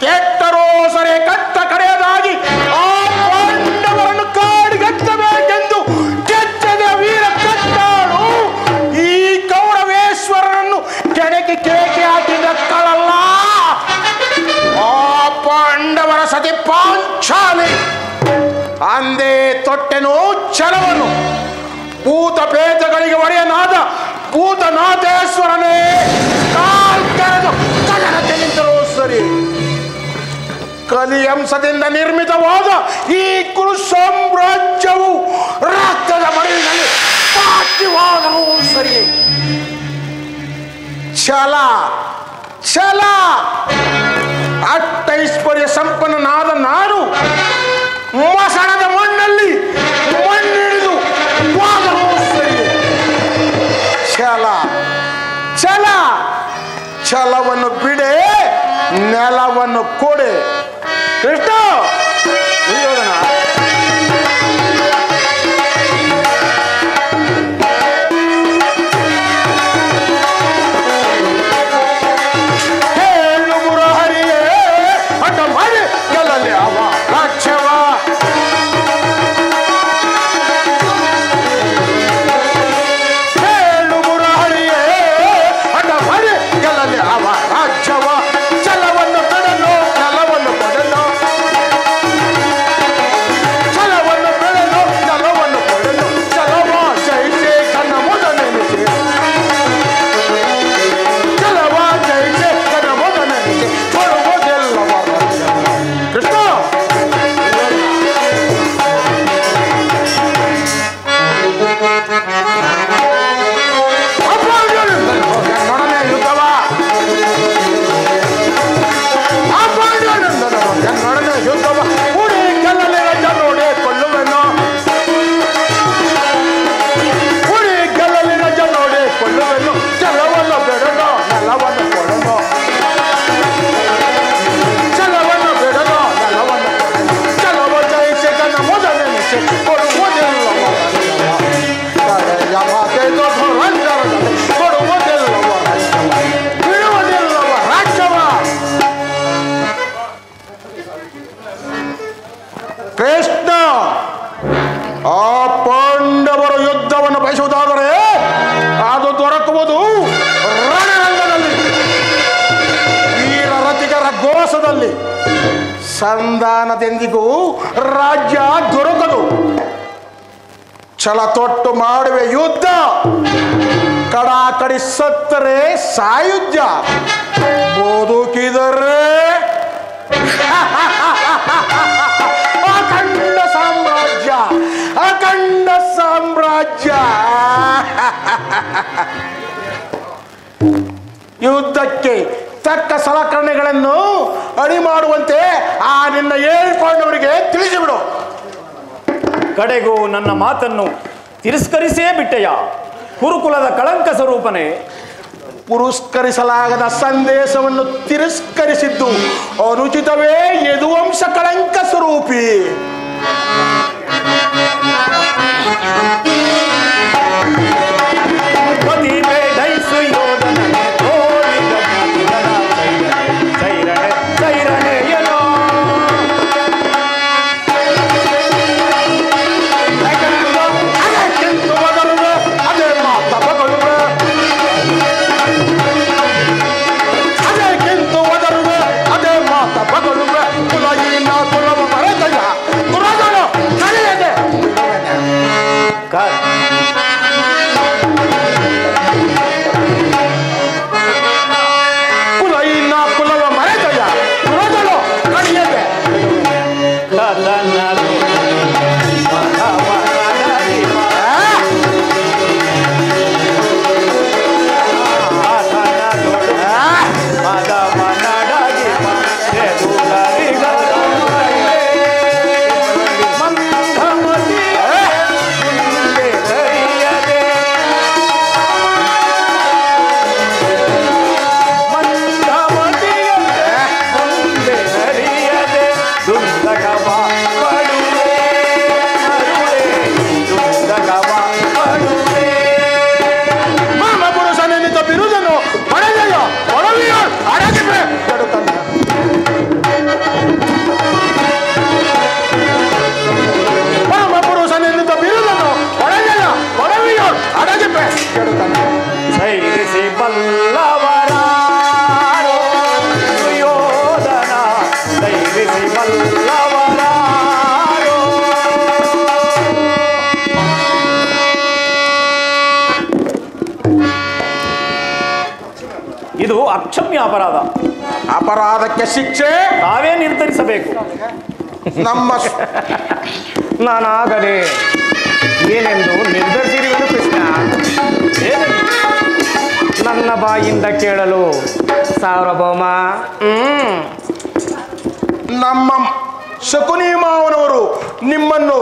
ಕೆಟ್ಟರೋ ಸರಿ ಕಟ್ಟ ಕಡೆಯದಾಗಿ ಆ ಪಾಂಡವರನ್ನು ಕಾಡಿಗಟ್ಟಬೇಕೆಂದು ಕೆಚ್ಚದ ವೀರ ಕಟ್ಟಾಳು ಈ ಕೌರವೇಶ್ವರನನ್ನು ಕೆಣಕಿ ಕೇಕೆ ಹಾಕಿದಕ್ಕಳಲ್ಲ ಆ ಪಾಂಡವರ ಸತಿ ಪಾಂಚಾಲಿ. ಅಂದೇ ತೊಟ್ಟೆನು ಛಲವನ್ನು. ಭೂತ ಭೇದಗಳಿಗೆ ಒಡೆಯನಾದ ಭೂತನಾಥೇಶ್ವರನೇ ಕಾಲ್ಕೆರೆದು ಕದನಕ್ಕೆ ನಿಂತರೂ ಸರಿ. ಕಲಿಯಂಸದಿಂದ ನಿರ್ಮಿತವಾದ ಈ ಕುರು ಸಾಮ್ರಾಜ್ಯವು ರಕ್ತದ ಮಡಿಲಿನಲ್ಲಿ ಪಾಠ್ಯವಾದರೂ ಸರಿ. ಛಲ ಛಲ ಅಟ್ಟೈಶ್ವರ್ಯ ಸಂಪನ್ನನಾದ ನಾನು ಮಸಣದ ಮಣ್ಣಲ್ಲಿ ಮಣ್ಣಿಡಿದು ಹೋದರೂ ಸರಿ. ಛಲ ಛಲ ಛಲವನ್ನು ಬಿಡೆ, ನೆಲವನ್ನು ಕೊಡೆ. ಕೃಷ್ಣ, ದುರ್ಯೋಧನ, ಹೇಳು ಮುರಹರಿಯೇ ಅಡ್ಡ ಮಾಡಿ ಗೆಲ್ಲಲಿ ಅವ ರಾಜ್ಯವ. ಹೇಳು ಮುರಹರಿಯೇ ಅಡ್ಡ ಮಾಡಿ ಗೆಲ್ಲಲಿ ಅವ ರಾಜ್ಯವ. ಛಲವನ್ನು ಬಿಡಲು, ನೆಲವನ್ನು ಕೊಡಲು. ಛಲವನ್ನು ಬಿಡಲು, ನೆಲವನ್ನು ಕೊಡಲು. ಛಲವ ಜಯಿಸಿ ಕನ್ನ ಮುದ ನೆನೆಸಿ. ಛಲವ ಜಯಿಸಿ ಕನ್ನ ಮುದ ನೆನೆಸಿ ಕೊಡುವುದೆಲ್ಲವ ರಾಜ್ಯವ. ಕೃಷ್ಣ, ನೊಡನೆ ಯುದ್ಧವ. ನೊಡನೆ ಯುದ್ಧವ. ಉಡಿ ಗೆಲ್ಲಲಿ ರಜ ನೋಡಿ ಕೊಳ್ಳುವೆನು. ಉಡಿ ಗೆಲ್ಲಲಿ ರಜ ನೋಡಿ ಕೊಳ್ಳುವೆನು. ಛಲವನ್ನು ಬಿಡಲು, ನೆಲವನ್ನು ಕೊಡಲು. ಛಲವನ್ನು ಬಿಡಲು, ನೆಲವನ್ನು ಕೊಡಲು. ಛಲವ ಜಯಿಸಿ ಕನ್ನ ಮುದ ನೆನೆಸಿ ಕೊಡುವುದೆಲ್ಲವ ರಾಜ್ಯವ. ಕಡೆಯ ಮಾತೆಂದು ಧುರಂಧರದಲ್ಲಿ ಕೊಡುವುದೆಲ್ಲವ ರಾಜ್ಯವ. ಬಿಡುವುದೆಲ್ಲವ ರಾಜ್ಯವ. ಕೃಷ್ಣ, ಆ ಪಾಂಡವರು ಯುದ್ಧವನ್ನು ಬಯಸುವುದಾದರೆ ಅದು ದೊರಕುವುದು ರಣರಂಗದಲ್ಲಿ, ವೀರರಥಿಗರ ಘೋಷದಲ್ಲಿ. ಸಂಧಾನದೆಂದಿಗೂ ರಾಜ್ಯ ದೊರಕದು. ಛಲ ತೊಟ್ಟು ಮಾಡುವೆ ಯುದ್ಧ, ಕಡಾಕಡಿ ಸತ್ತರೆ ಸಾಯುಧ್ಯ, ಬದುಕಿದರೆ ಅಖಂಡ ಸಾಮ್ರಾಜ್ಯ, ಅಖಂಡ ಸಾಮ್ರಾಜ್ಯ. ಯುದ್ಧಕ್ಕೆ ತಕ್ಕ ಸಲಕರಣೆಗಳನ್ನು ಅಡಿ ಮಾಡುವಂತೆ ಆ ನಿನ್ನ 7 ಪಾಂಡವರಿಗೆ ತಿಳಿಸಿಬಿಡು. ಕಡೆಗೂ ನನ್ನ ಮಾತನ್ನು ತಿರಸ್ಕರಿಸೇ ಬಿಟ್ಟೆಯ? ಕುರುಕುಲದ ಕಳಂಕ ಸ್ವರೂಪನೇ, ಪುರಸ್ಕರಿಸಲಾಗದ ಸಂದೇಶವನ್ನು ತಿರಸ್ಕರಿಸಿದ್ದು ಅನುಚಿತವೇ ಯದುವಂಶ ಕಳಂಕ ಸ್ವರೂಪಿ. ಇದು ಅಕ್ಷಮ್ಯ ಅಪರಾಧ. ಅಪರಾಧಕ್ಕೆ ಶಿಕ್ಷೆ ನಾವೇ ನಿರ್ಧರಿಸಬೇಕು. ನಾನಾಗಲೇ ಏನೆಂದು ನಿರ್ಧರಿಸಿರುವೆನು ಕೃಷ್ಣ. ನನ್ನ ಬಾಯಿಂದ ಕೇಳಲು ಸಾರ್ವಭೌಮ. ನಮ್ಮ ಶಕುನಿ ಮಾವನವರು ನಿಮ್ಮನ್ನು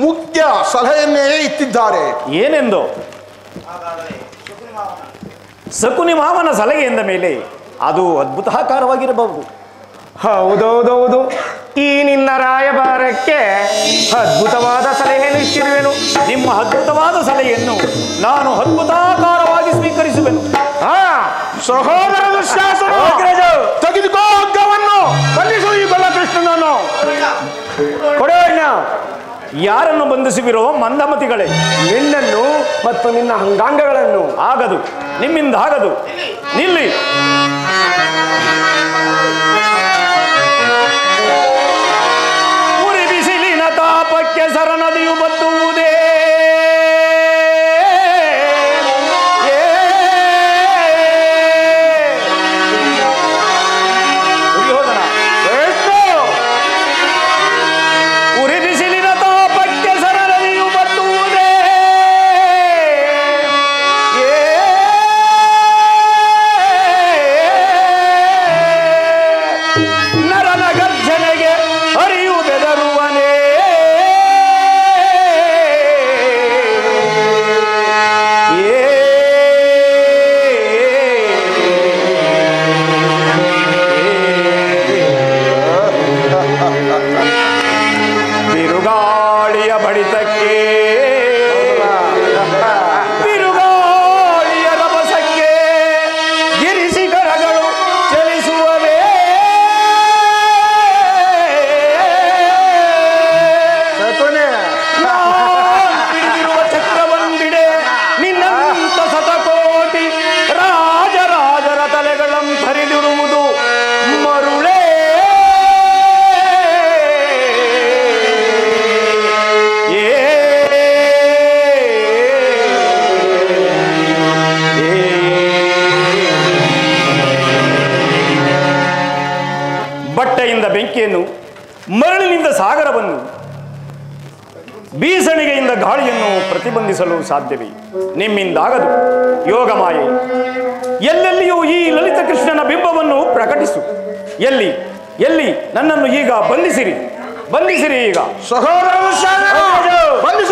ಮುಖ್ಯ ಸಲಹೆಯನ್ನೇ ಇತ್ತಿದ್ದಾರೆ. ಏನೆಂದು? ಶಕುನಿ ಮಾವನ ಸಲಹೆ ಎಂದ ಮೇಲೆ ಅದು ಅದ್ಭುತಾಕಾರವಾಗಿರಬಹುದು. ಹೌದೌದೌದು, ಈ ನಿನ್ನ ರಾಯಭಾರಕ್ಕೆ ಅದ್ಭುತವಾದ ಸಲಹೆಯನ್ನು ಇಟ್ಟಿರುವೆನು. ನಿಮ್ಮ ಅದ್ಭುತವಾದ ಸಲಹೆಯನ್ನು ನಾನು ಅದ್ಭುತಾಕಾರವಾಗಿ ಸ್ವೀಕರಿಸುವೆನು. ಸಹೋದರ ದುಶ್ಯಾಸನ, ತೆಗೆದುಕೋ ಹಗ್ಗವನ್ನು, ಬಂಧಿಸು ಈ ಬಲಕೃಷ್ಣನನ್ನು. ಕೊಡೋಣ. ಯಾರನ್ನು ಬಂಧಿಸುವಿರೋ ಮಂದಮತಿಗಳೇ? ನಿನ್ನನ್ನು ಮತ್ತು ನಿನ್ನ ಅಂಗಾಂಗಗಳನ್ನು. ಆಗದು, ನಿಮ್ಮಿಂದ ಆಗದು. ನಿಲ್ಲಿ. ಉರಿ ಬಿಸಿಲಿನ ತಾಪಕ್ಕೆ ಸರನದಿಯು ಬತ್ತುವುದೇ. ಬೆಂಕಿಯನ್ನು, ಮರಳಿನಿಂದ ಸಾಗರವನ್ನು, ಬೀಸಣಿಗೆಯಿಂದ ಗಾಳಿಯನ್ನು ಪ್ರತಿಬಂಧಿಸಲು ಸಾಧ್ಯವೇ? ನಿಮ್ಮಿಂದಾಗದು. ಯೋಗಮಾಯೆ, ಎಲ್ಲೆಲ್ಲಿಯೂ ಈ ಲಲಿತ ಕೃಷ್ಣನ ಬಿಂಬವನ್ನು ಪ್ರಕಟಿಸು. ಎಲ್ಲಿ ಎಲ್ಲಿ ನನ್ನನ್ನು ಈಗ ಬಂಧಿಸಿರಿ, ಬಂಧಿಸಿರಿ ಈಗ. ಸಹೋದರ ಬಂಧಿಸು.